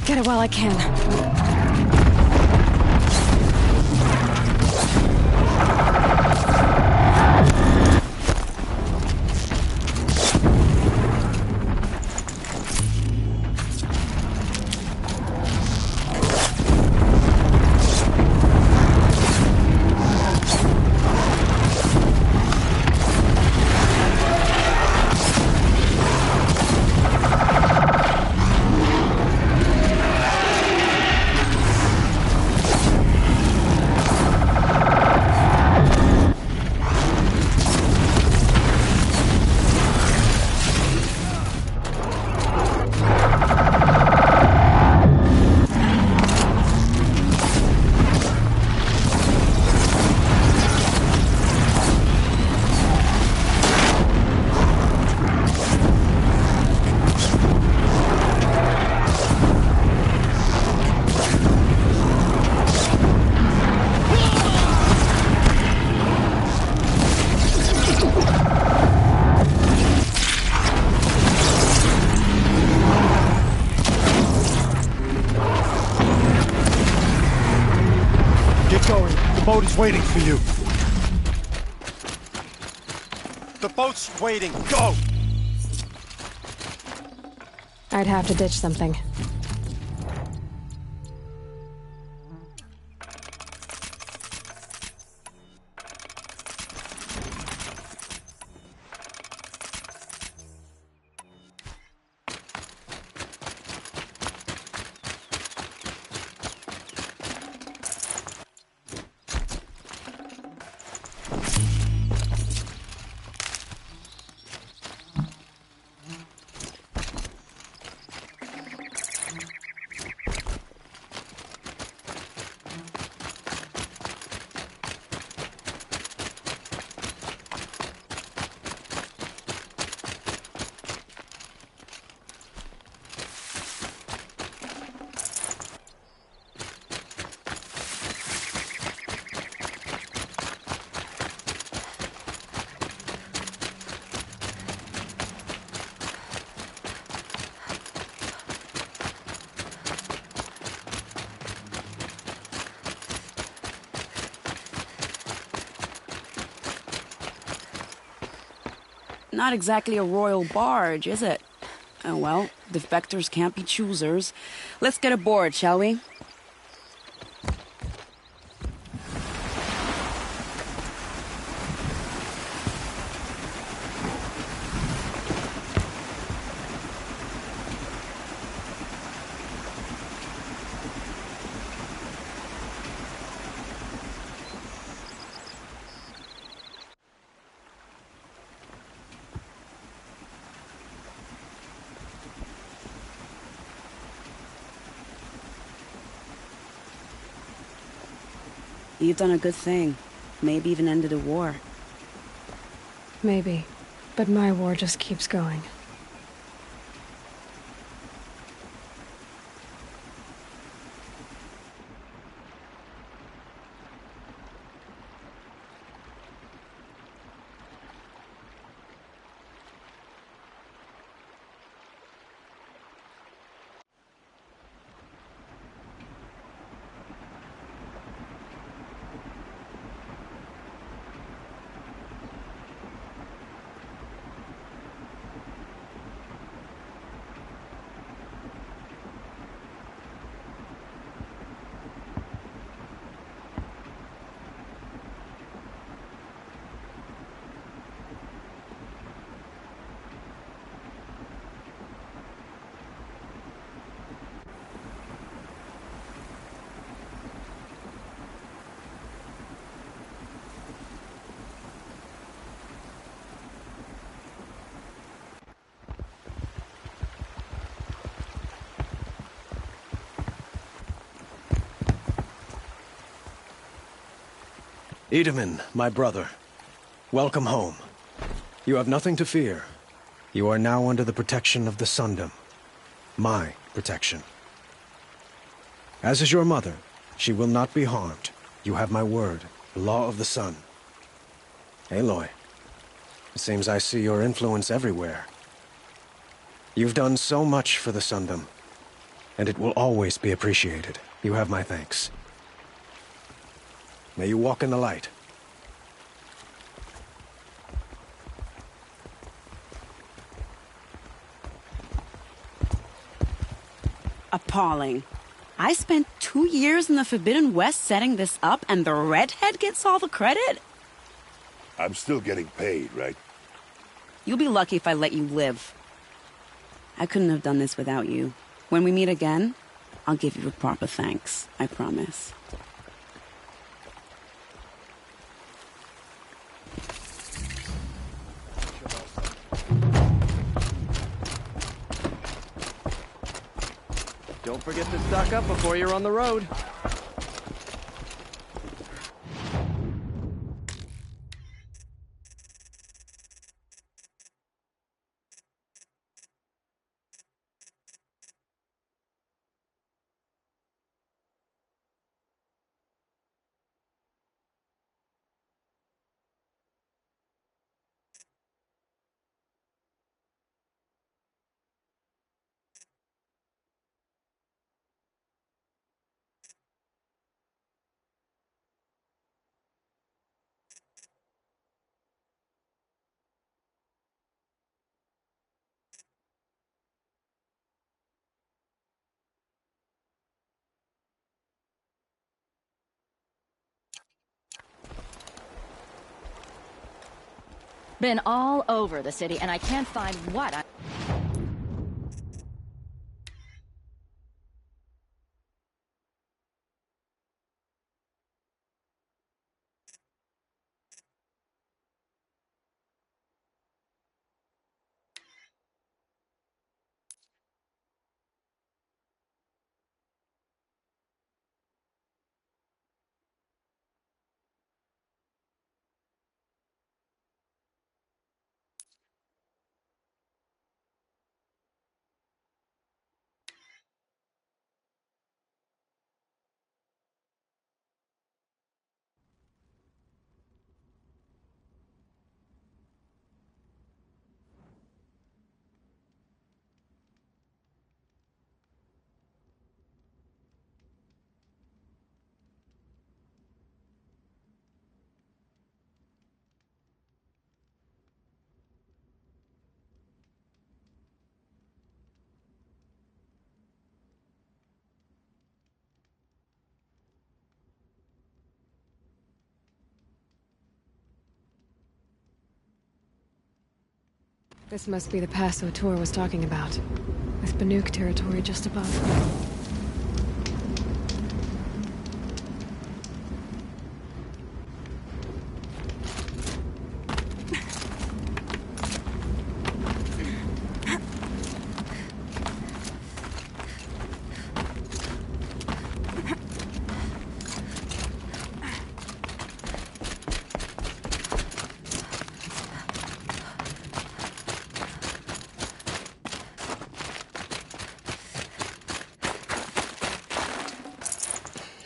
Get it while I can. boat is waiting for you. The boat's waiting. Go! I'd have to ditch something. Not exactly a royal barge, is it? Oh well, defectors can't be choosers. Let's get aboard, shall we? You've done a good thing. Maybe even ended a war. Maybe. But my war just keeps going. Edaman, my brother, welcome home. You have nothing to fear. You are now under the protection of the Sundom. My protection. As is your mother, she will not be harmed. You have my word, the law of the sun. Aloy, it seems I see your influence everywhere. You've done so much for the Sundom, and it will always be appreciated. You have my thanks. May you walk in the light. Appalling. I spent 2 years in the Forbidden West setting this up, and the redhead gets all the credit? I'm still getting paid, right? You'll be lucky if I let you live. I couldn't have done this without you. When we meet again, I'll give you a proper thanks. I promise. Don't forget to stock up before you're on the road. Been all over the city, and I can't find what I... This must be the pass O'Toole was talking about, with Banuk territory just above.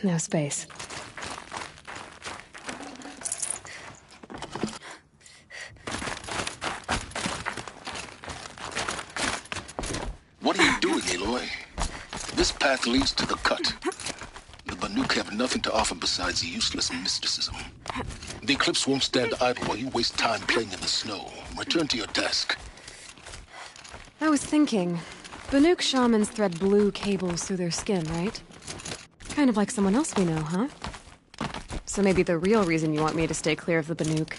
No space. What are you doing, Aloy? This path leads to the cut. The Banuk have nothing to offer besides useless mysticism. The Eclipse won't stand idle while you waste time playing in the snow. Return to your task. I was thinking, Banuk shamans thread blue cables through their skin, right? Kind of like someone else we know, huh? So maybe the real reason you want me to stay clear of the Banuk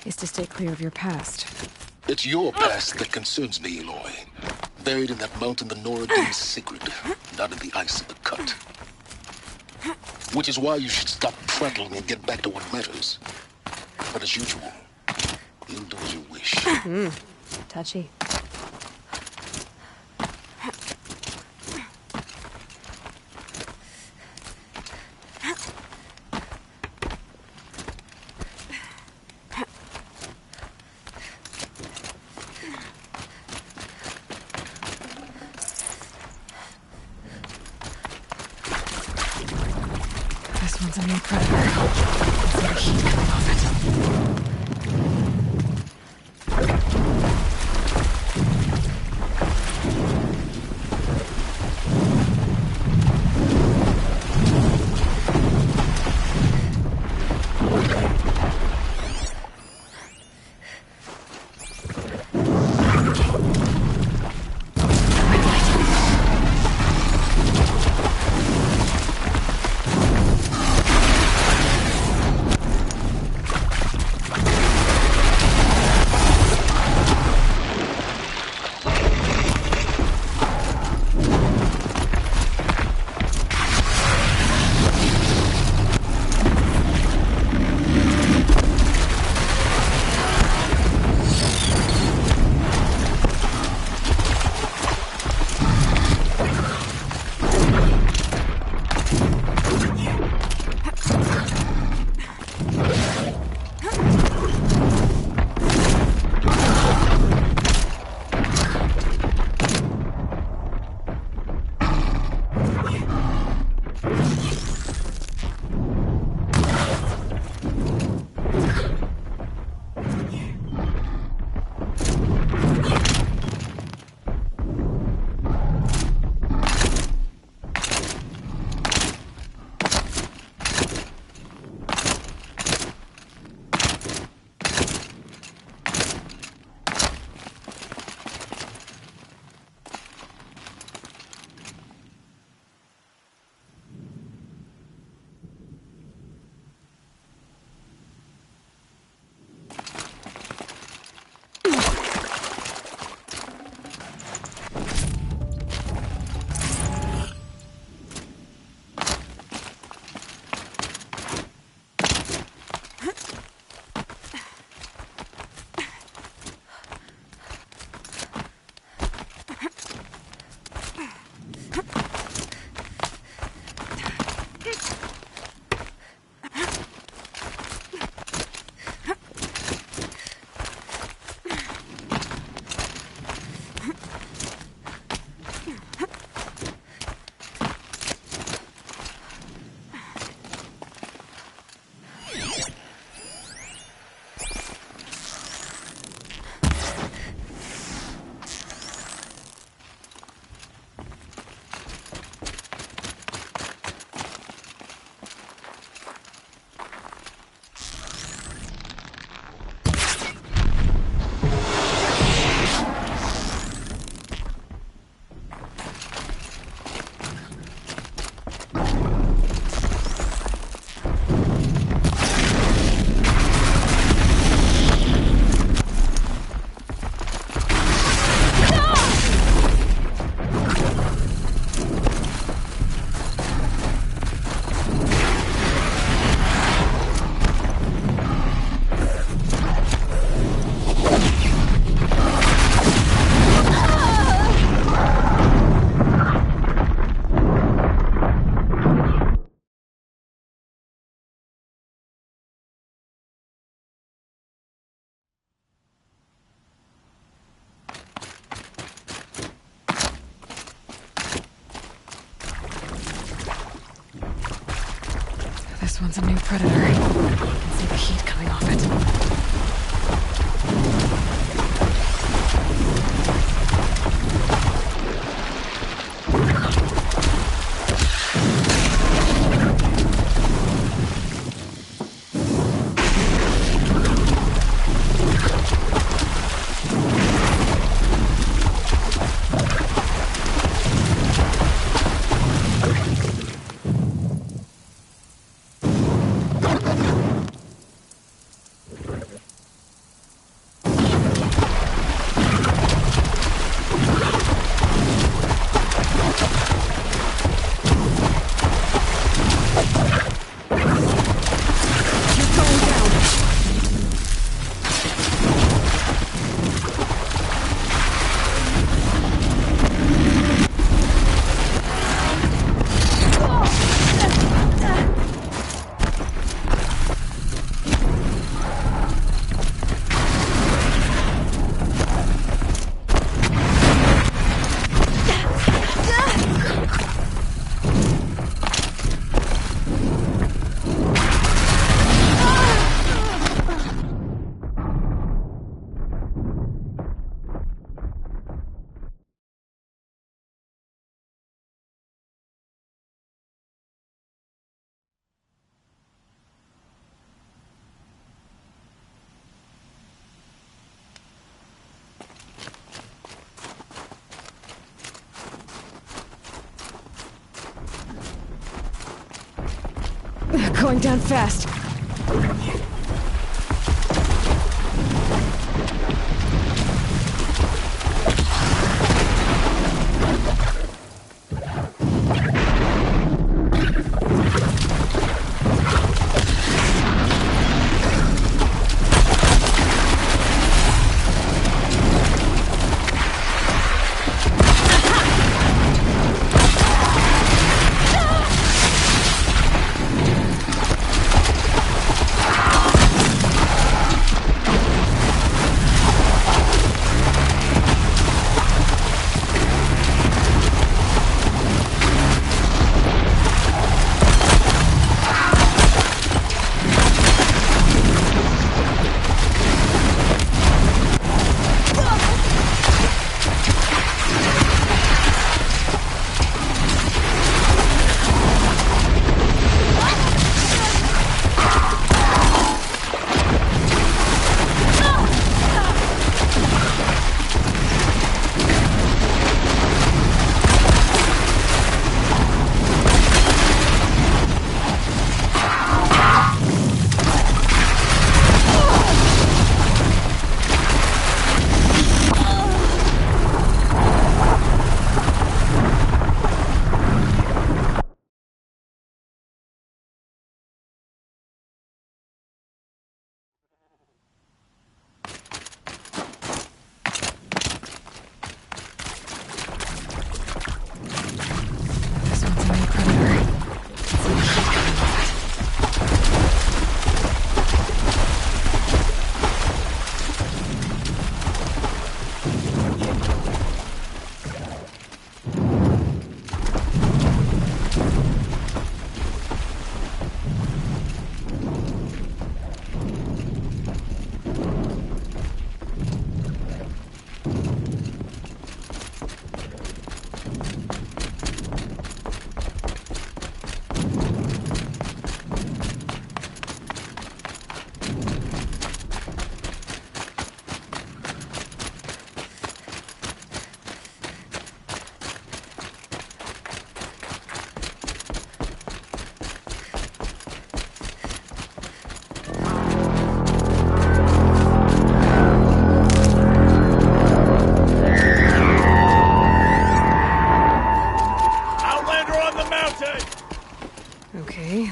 is to stay clear of your past. It's your past that concerns me, Aloy. Buried in that mountain the Nora deems sacred, not in the ice of the cut. Which is why you should stop prattling and get back to what matters. But as usual, you'll do as you wish. Touchy. This one's a new predator. Let's see the heat coming off it. one's a new predator. I can see the heat coming off it. Going down fast.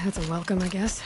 That's a welcome, I guess.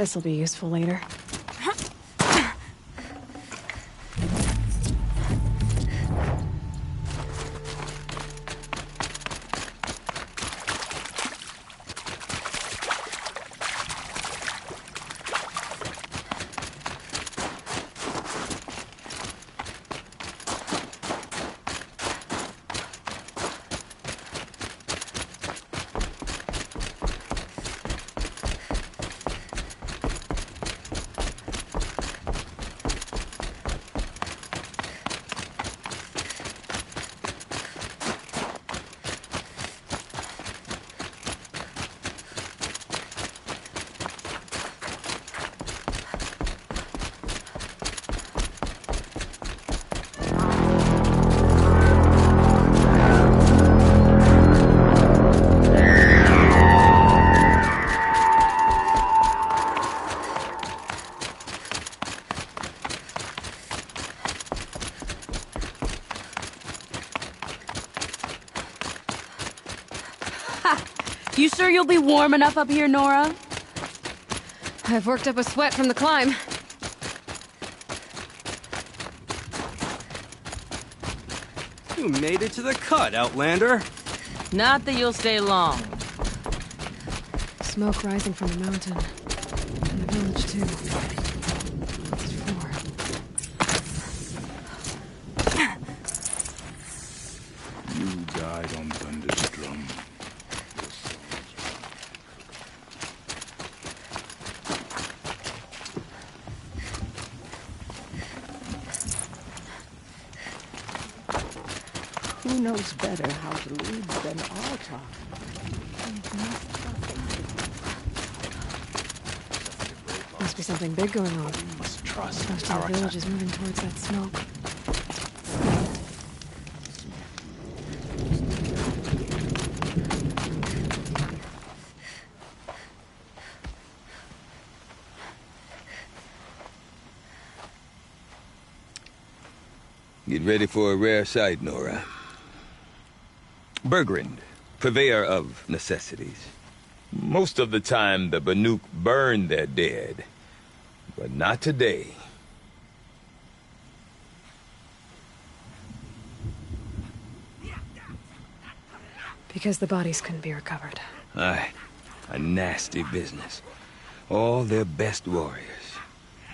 This'll be useful later. You sure you'll be warm enough up here, Nora? I've worked up a sweat from the climb. You made it to the cut, Outlander. Not that you'll stay long. Smoke rising from the mountain. And the village, too. It's 4. You died on Thunder's drum. Who knows better how to lead than Alta? Must be something big going on. Must trust Most of the village is moving towards that smoke. Get ready for a rare sight, Nora. Bergrind, purveyor of necessities. Most of the time, the Banuk burn their dead. But not today. Because the bodies couldn't be recovered. Aye, a nasty business. All their best warriors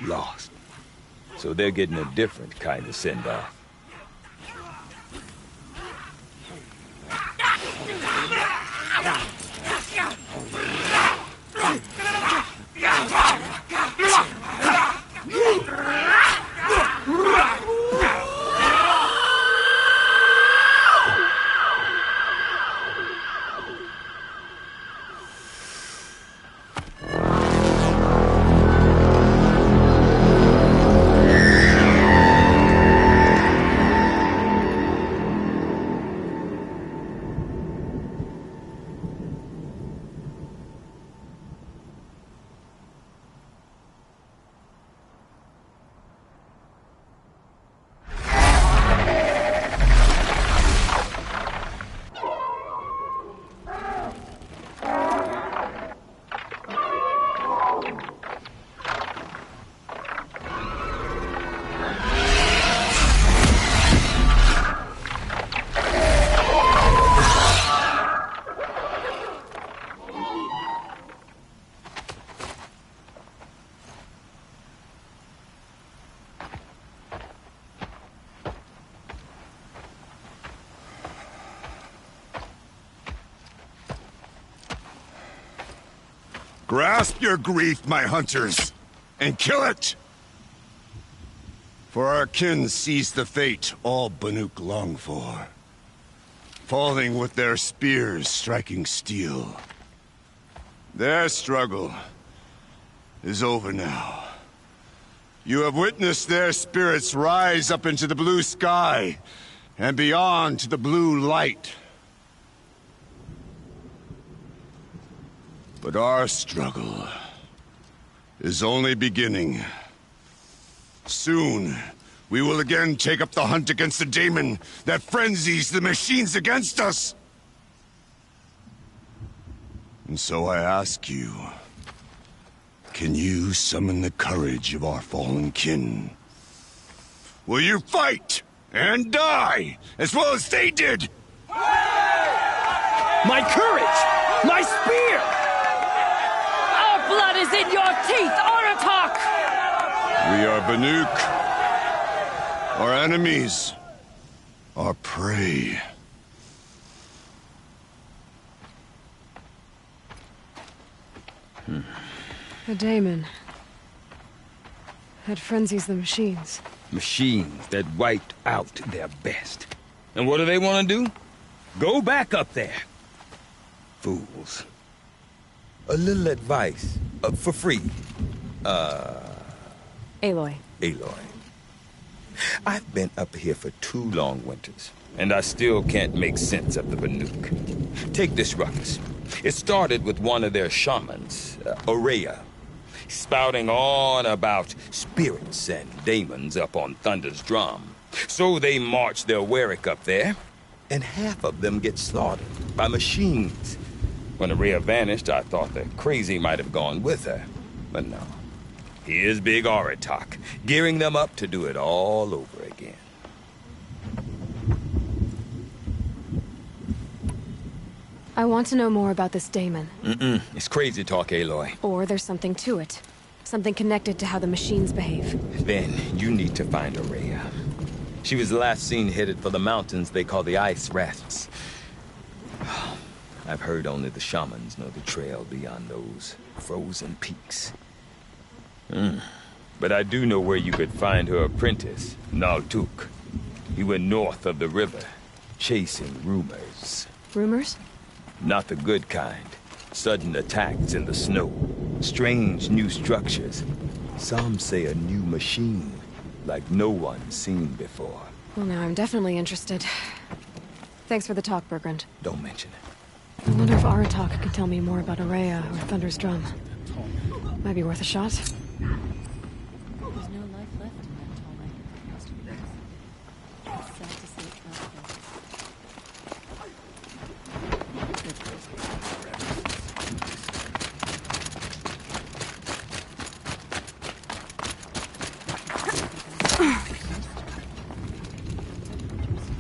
lost. So they're getting a different kind of send-off. Grasp your grief, my hunters, and kill it! For our kin sees the fate all Banuk long for. Falling with their spears striking steel. Their struggle is over now. You have witnessed their spirits rise up into the blue sky, and beyond to the blue light. But our struggle is only beginning. Soon, we will again take up the hunt against the daemon that frenzies the machines against us. And so I ask you, Can you summon the courage of our fallen kin? Will you fight and die as well as they did? My courage! My spear! Our blood is in your teeth, Aratak! We are Banuk. Our enemies. Our prey. The daemon. That frenzies the machines. Machines that wiped out their best. And what do they want to do? Go back up there. Fools. A little advice, for free. Aloy. Aloy. I've been up here for 2 long winters, and I still can't make sense of the Banuk. Take this ruckus. It started with one of their shamans, Oreya, spouting on about spirits and demons up on Thunder's drum. So they march their Warwick up there, and half of them get slaughtered by machines. When Oreya vanished, I thought the crazy might have gone with her, but no. Here's Big Aratak, gearing them up to do it all over again. I want to know more about this daemon. It's crazy talk, Aloy. Or there's something to it. Something connected to how the machines behave. Then you need to find Oreya. She was last seen headed for the mountains they call the Ice Rafts. I've heard only the shamans know the trail beyond those frozen peaks. But I do know where you could find her apprentice, Naltuk. He went north of the river, chasing rumors. Rumors? Not the good kind. Sudden attacks in the snow. Strange new structures. Some say a new machine, like no one's seen before. Well, now I'm definitely interested. Thanks for the talk, Bergrand. Don't mention it. I wonder if Aratak could tell me more about Oreya or Thunder's drum. Might be worth a shot. There's no life left in that tome. Must be this. It's sad to see it drop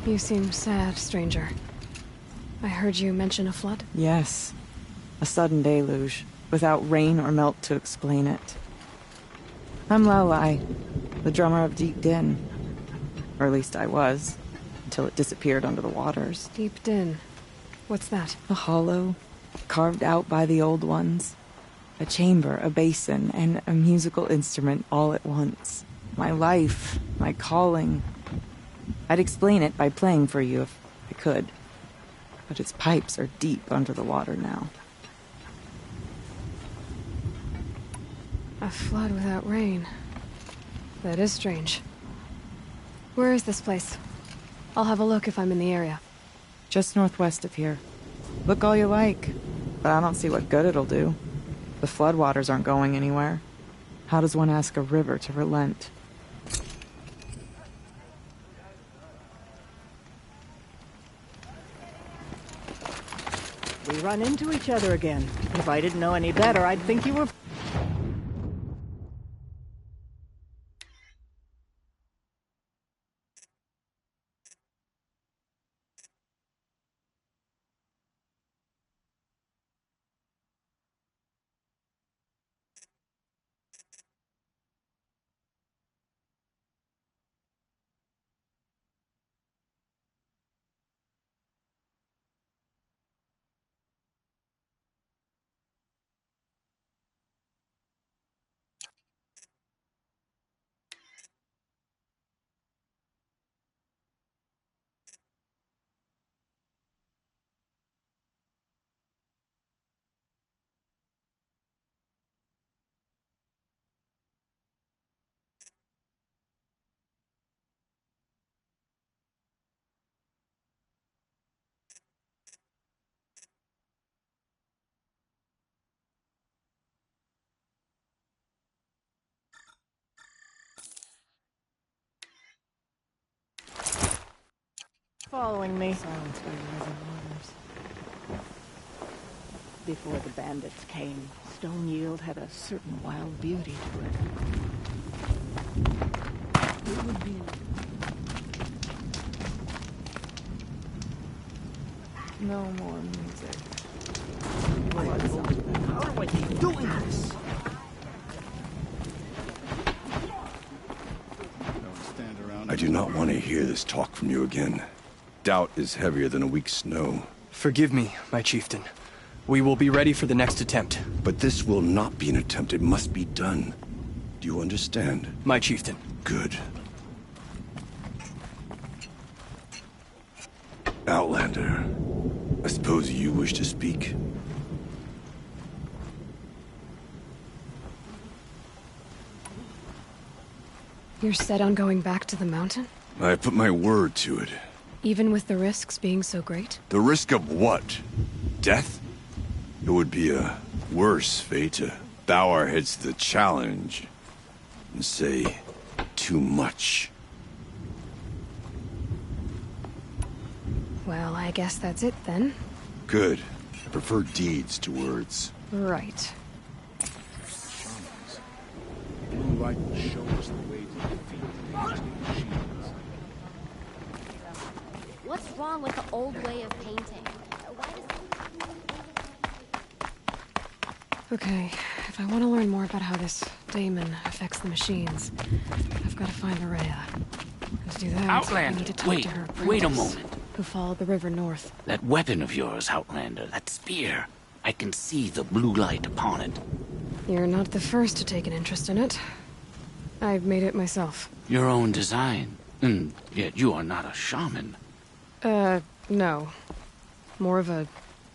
there. You seem sad, stranger. I heard you mention a flood? Yes. A sudden deluge, without rain or melt to explain it. I'm Aloy, the drummer of Deep Din. Or at least I was, until it disappeared under the waters. Deep Din. What's that? A hollow, carved out by the old ones. A chamber, a basin, and a musical instrument all at once. My life, my calling. I'd explain it by playing for you if I could. But its pipes are deep under the water now. A flood without rain. That is strange. Where is this place? I'll have a look if I'm in the area. Just northwest of here. Look all you like, but I don't see what good it'll do. The floodwaters aren't going anywhere. How does one ask a river to relent? We run into each other again. If I didn't know any better, I'd think you were... Following me. Silence by the rising waters. Before the bandits came, Stone Yield had a certain wild beauty to it. It would be... No more music. How do I keep doing this? I do not want to hear this talk from you again. Doubt is heavier than a week's snow. Forgive me, my chieftain. We will be ready for the next attempt. But this will not be an attempt. It must be done. Do you understand? My chieftain. Good. Outlander, I suppose you wish to speak? You're set on going back to the mountain? I put my word to it. Even with the risks being so great? The risk of what? Death? It would be a worse fate to bow our heads to the challenge and say too much. Well, I guess that's it then. Good. I prefer deeds to words. Right. Blue light will show us the way to defeat the machines. What's wrong with the old way of painting? Okay, if I want to learn more about how this daemon affects the machines, I've got to find Araya. And to do that, I need to talk to her apprentice, wait a moment. who followed the river north. That weapon of yours, Outlander, that spear. I can see the blue light upon it. You're not the first to take an interest in it. I've made it myself. Your own design. And yet you are not a shaman. No. More of a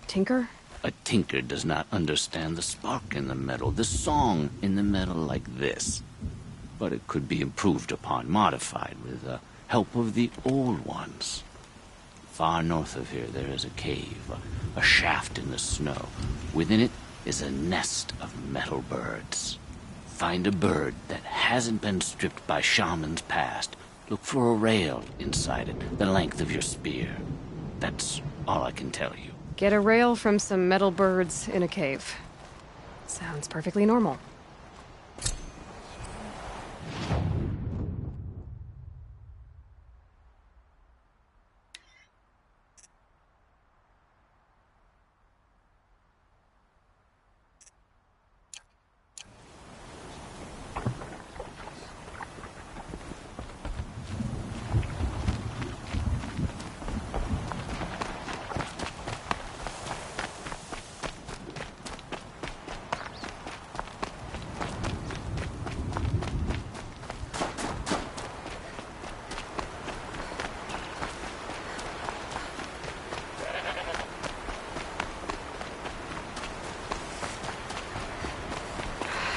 tinker? A tinker does not understand the spark in the metal, the song in the metal like this. But it could be improved upon, modified with the help of the old ones. Far north of here there is a cave, a shaft in the snow. Within it is a nest of metal birds. Find a bird that hasn't been stripped by shamans past. Look for a rail inside it, the length of your spear. That's all I can tell you. Get a rail from some metal birds in a cave. Sounds perfectly normal.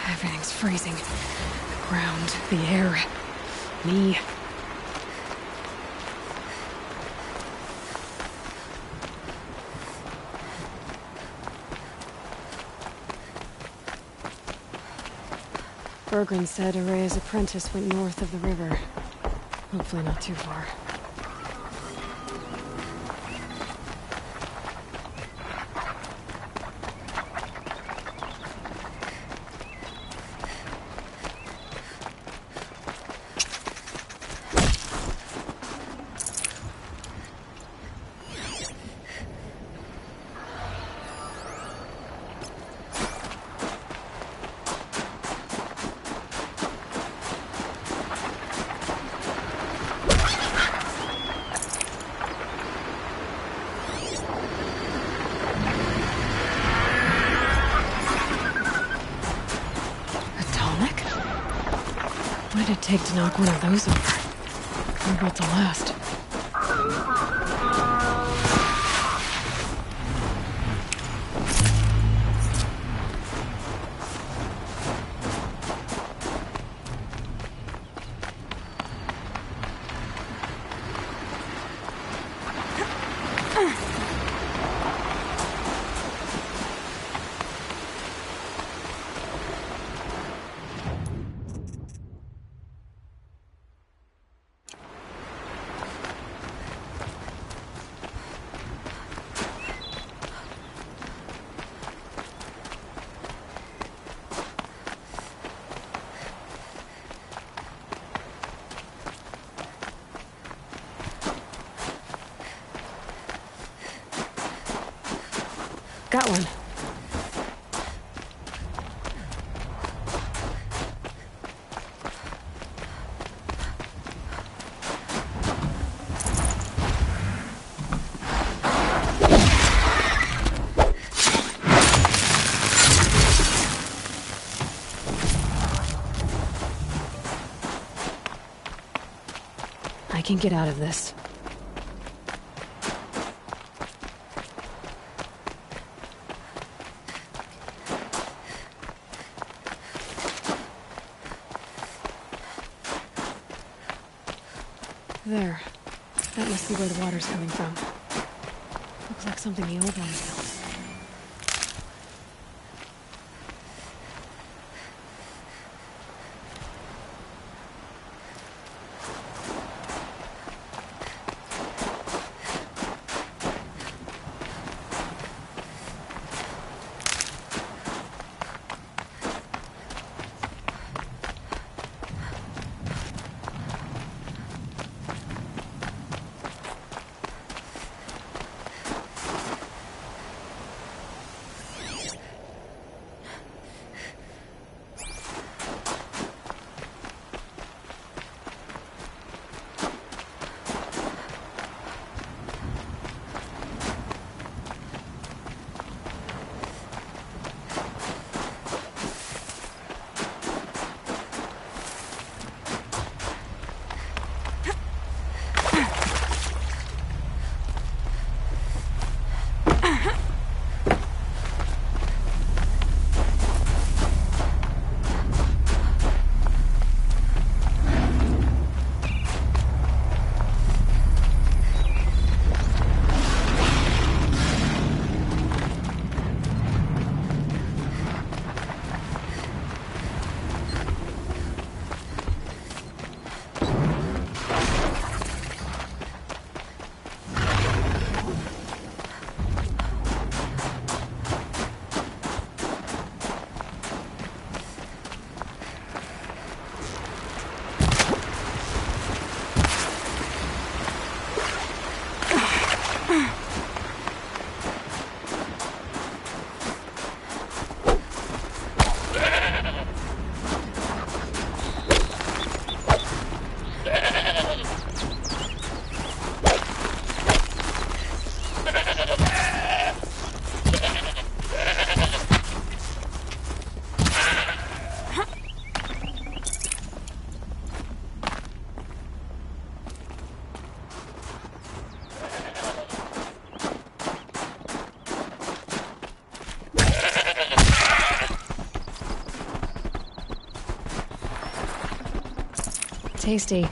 Everything's freezing. The ground, the air, me. Bergren said Araya's apprentice went north of the river. Hopefully not too far. What did it take to knock one of those over? We're built to last. got one. I can get out of this. There. That must be where the water's coming from. Looks like something the old ones built. Tasty.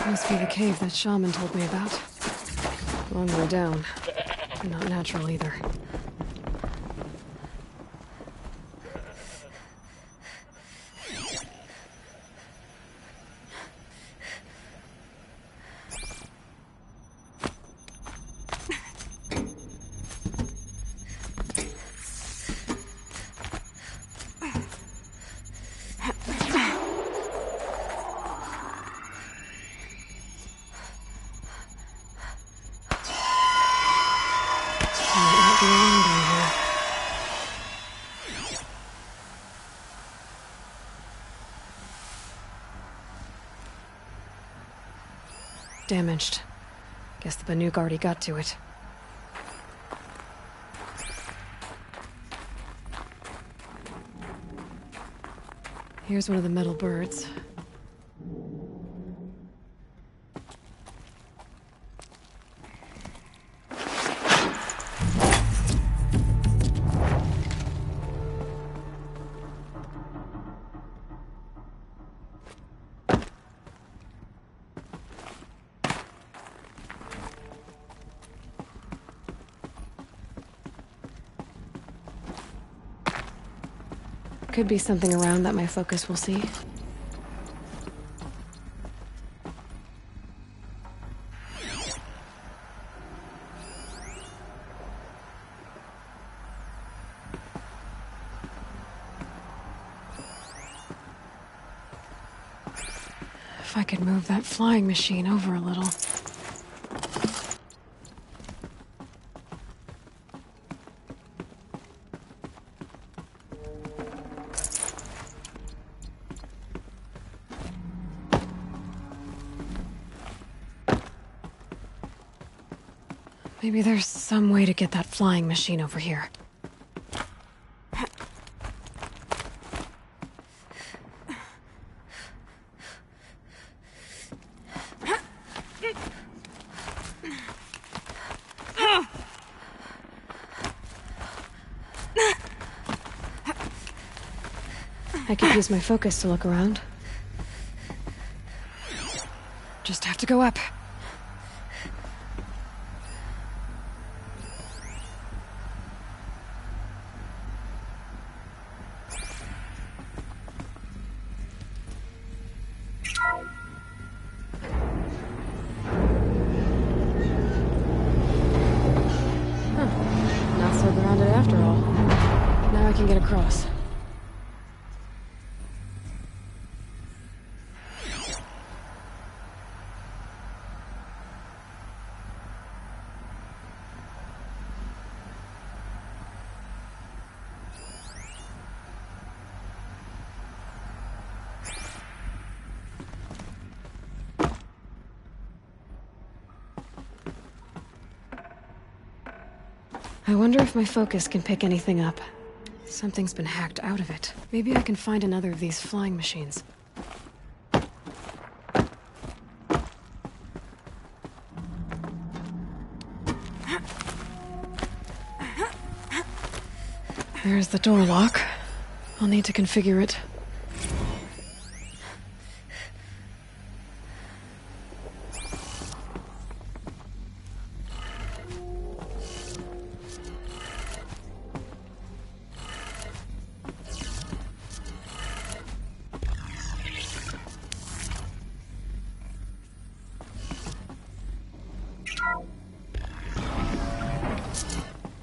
Must be the cave that shaman told me about. Long way down. Not natural either. Damaged. Guess the Banuk already got to it. Here's one of the metal birds. Could be something around that my focus will see. If I could move that flying machine over a little. Maybe there's some way to get that flying machine over here. I could use my focus to look around. Just have to go up. Across. I wonder if my focus can pick anything up. Something's been hacked out of it. Maybe I can find another of these flying machines. There's the door lock. I'll need to configure it.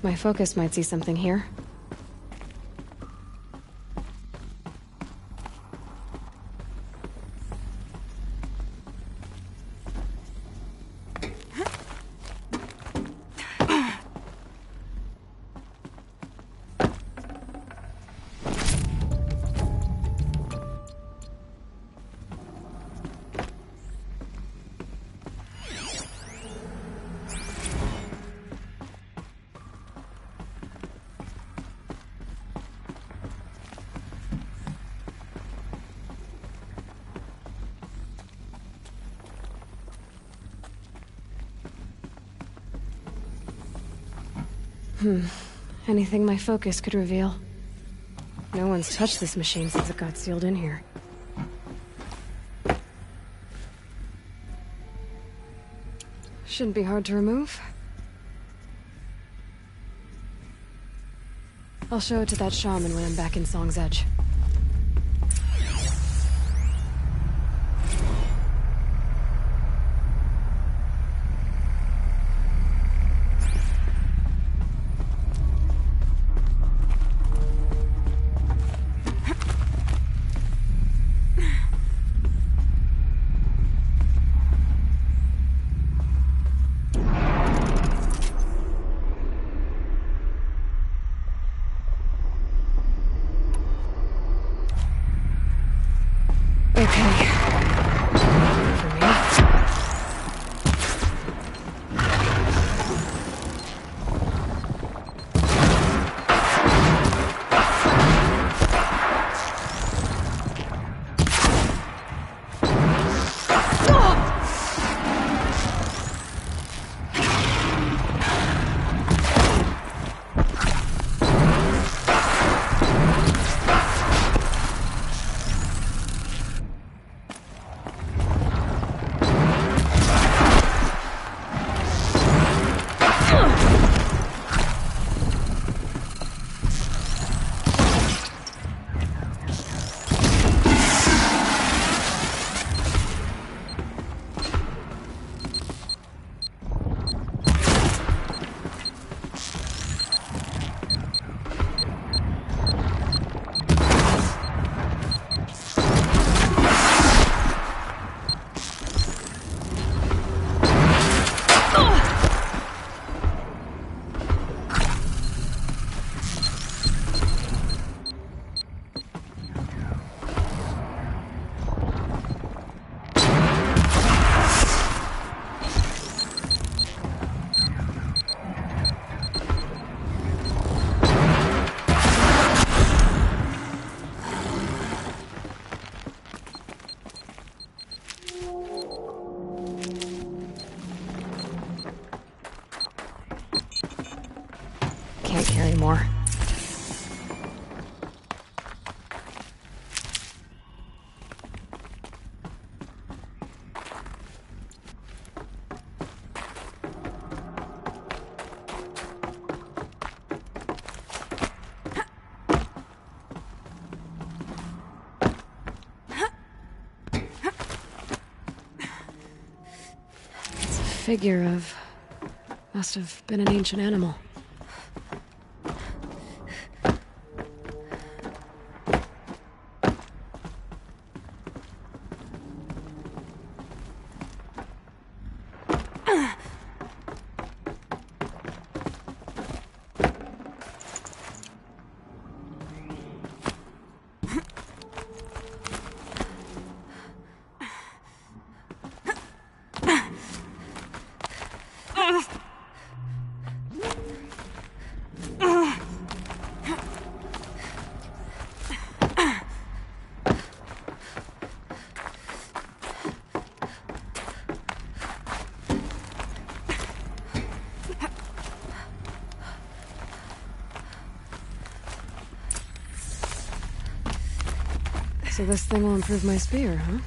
My focus might see something here. Anything my focus could reveal. No one's touched this machine since it got sealed in here. Shouldn't be hard to remove. I'll show it to that shaman when I'm back in Song's Edge. Can't carry more. It's a figure of... must have been an ancient animal. So this thing will improve my spear, huh?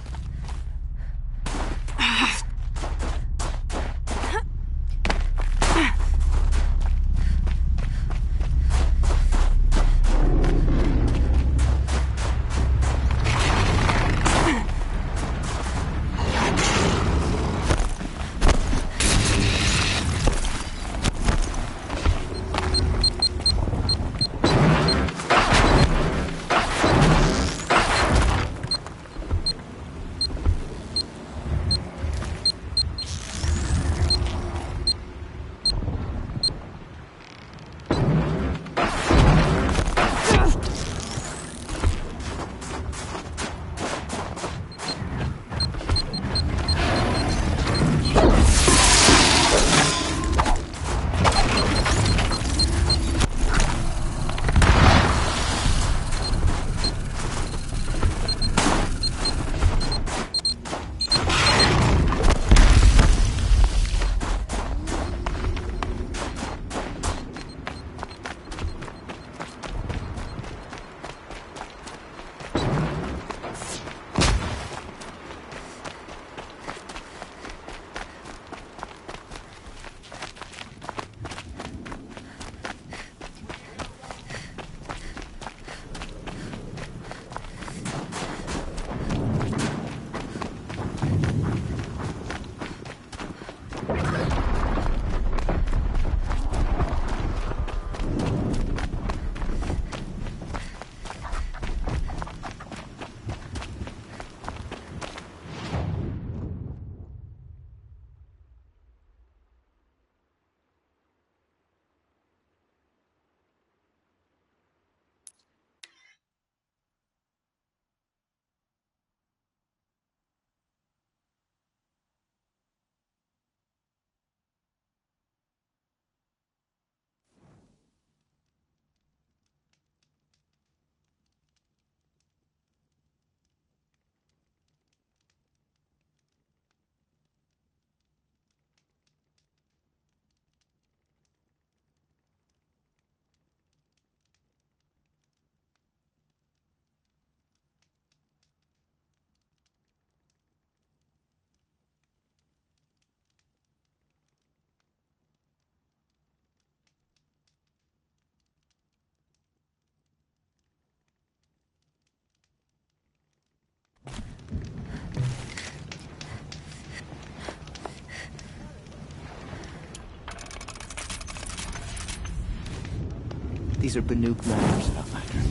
These are Banuk matters, Outlander.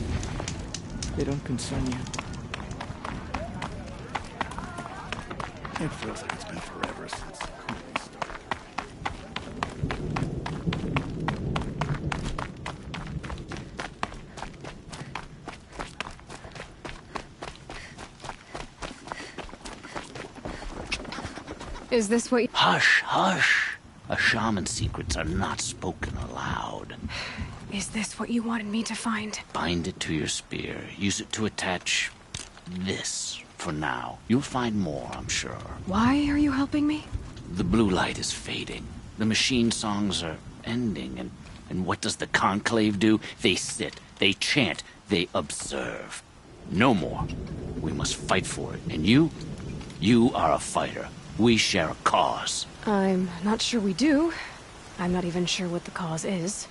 They don't concern you. It feels like it's been forever since the company started. Is this what you... Hush, hush. A shaman's secrets are not spoken aloud. Is this what you wanted me to find? Bind it to your spear. Use it to attach this for now. You'll find more, I'm sure. Why are you helping me? The blue light is fading. The machine songs are ending, and what does the conclave do? They sit, they chant, they observe. No more. We must fight for it. And you are a fighter. We share a cause. I'm not sure we do. I'm not even sure what the cause is.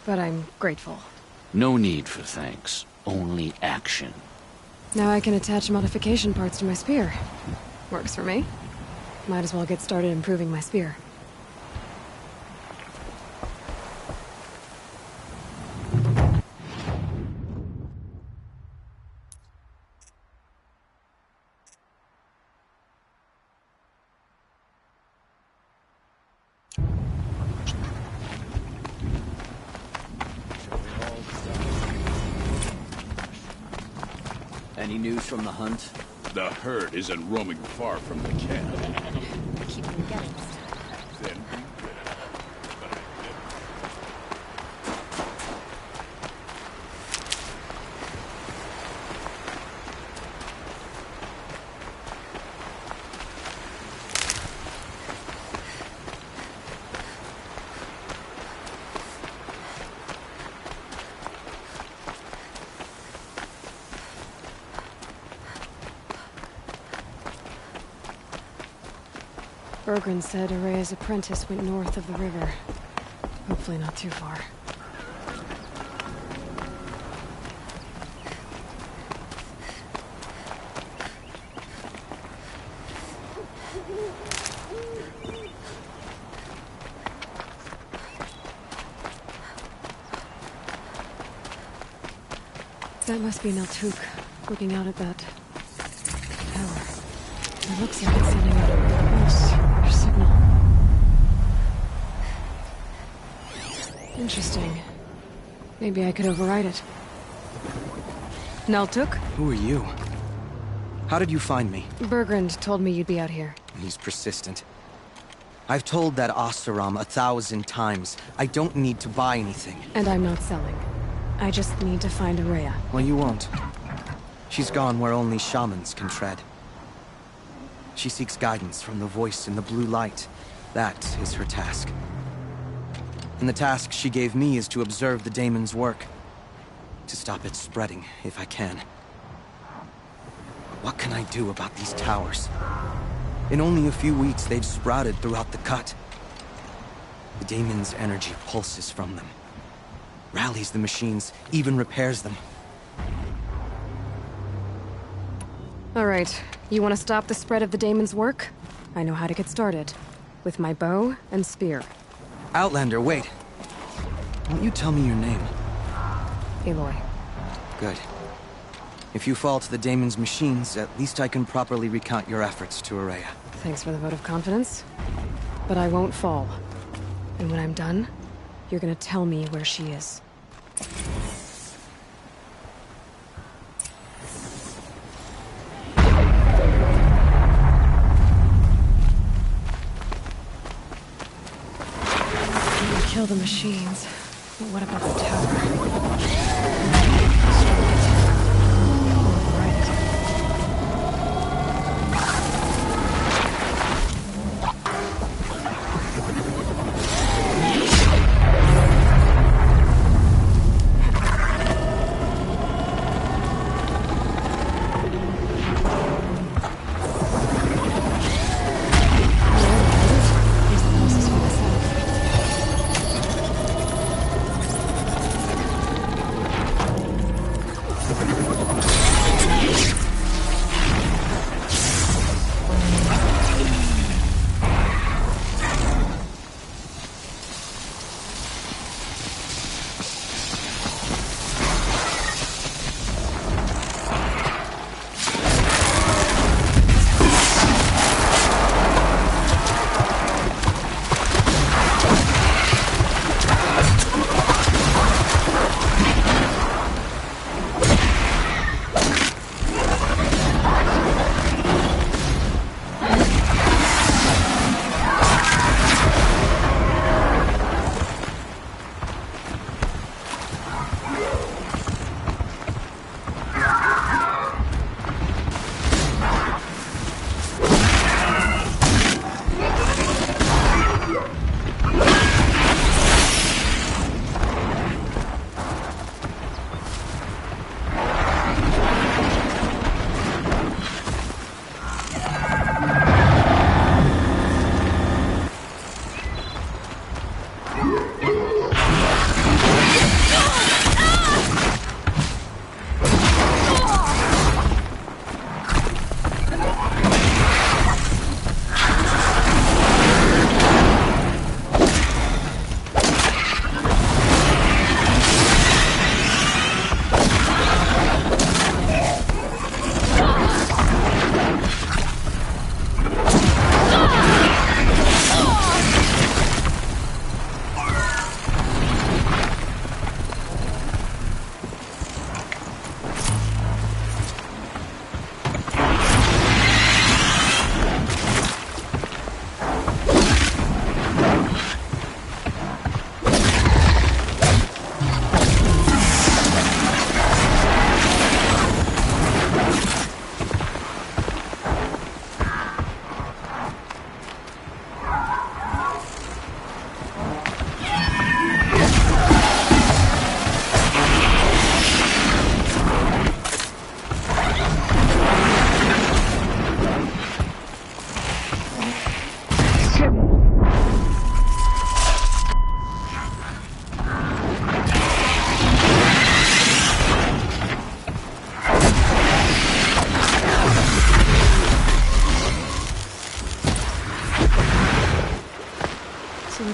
But I'm grateful. No need for thanks. Only action. Now I can attach modification parts to my spear. Works for me. Might as well get started improving my spear. Any news from the hunt? The herd isn't roaming far from the camp. Keep them getting. Then Bergren said Araya's apprentice went north of the river. Hopefully not too far. That must be Naltuk, looking out at that tower. It looks like it's sending out a pulse or signal. Interesting. Maybe I could override it. Naltuk? Who are you? How did you find me? Bergrand told me you'd be out here. He's persistent. I've told that Oseram 1,000 times. I don't need to buy anything. And I'm not selling. I just need to find Araya. Well, you won't. She's gone where only shamans can tread. She seeks guidance from the voice in the blue light. That is her task. And the task she gave me is to observe the daemon's work. To stop it spreading, if I can. What can I do about these towers? In only a few weeks, they've sprouted throughout the cut. The daemon's energy pulses from them. Rallies the machines, even repairs them. All right, you want to stop the spread of the daemon's work? I know how to get started. With my bow and spear. Outlander, wait. Won't you tell me your name? Aloy. Good. If you fall to the daemon's machines, at least I can properly recount your efforts to Araya. Thanks for the vote of confidence. But I won't fall. And when I'm done, you're gonna tell me where she is. Kill the machines. But what about the tower?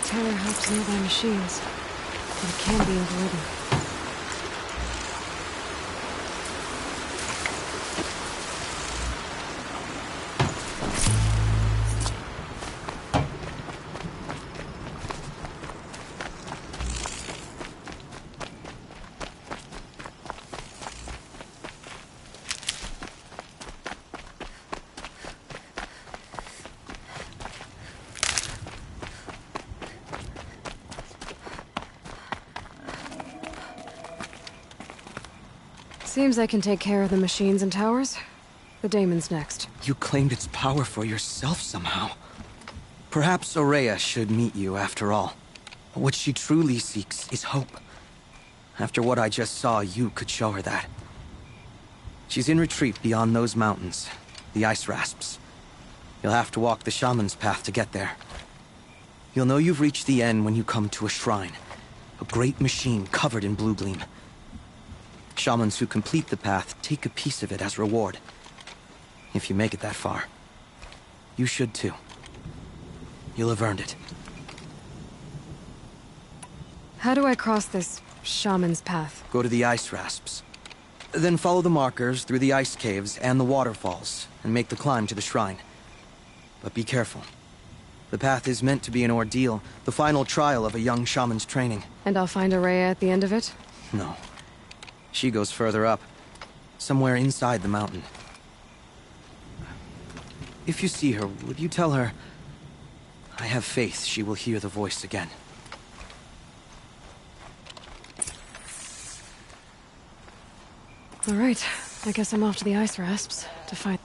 Taylor helps nearby machines, but it can be overridden. Seems I can take care of the machines and towers. The daemon's next. You claimed its power for yourself somehow. Perhaps Aurea should meet you after all. What she truly seeks is hope. After what I just saw, you could show her that. She's in retreat beyond those mountains, the ice rasps. You'll have to walk the shaman's path to get there. You'll know you've reached the end when you come to a shrine. A great machine covered in blue gleam. Shamans who complete the path take a piece of it as reward. If you make it that far. You should too. You'll have earned it. How do I cross this shaman's path? Go to the ice rasps. Then follow the markers through the ice caves and the waterfalls, and make the climb to the shrine. But be careful. The path is meant to be an ordeal, the final trial of a young shaman's training. And I'll find Aurea at the end of it? No. She goes further up, somewhere inside the mountain. If you see her, would you tell her, I have faith she will hear the voice again. All right, I guess I'm off to the ice rasps to find...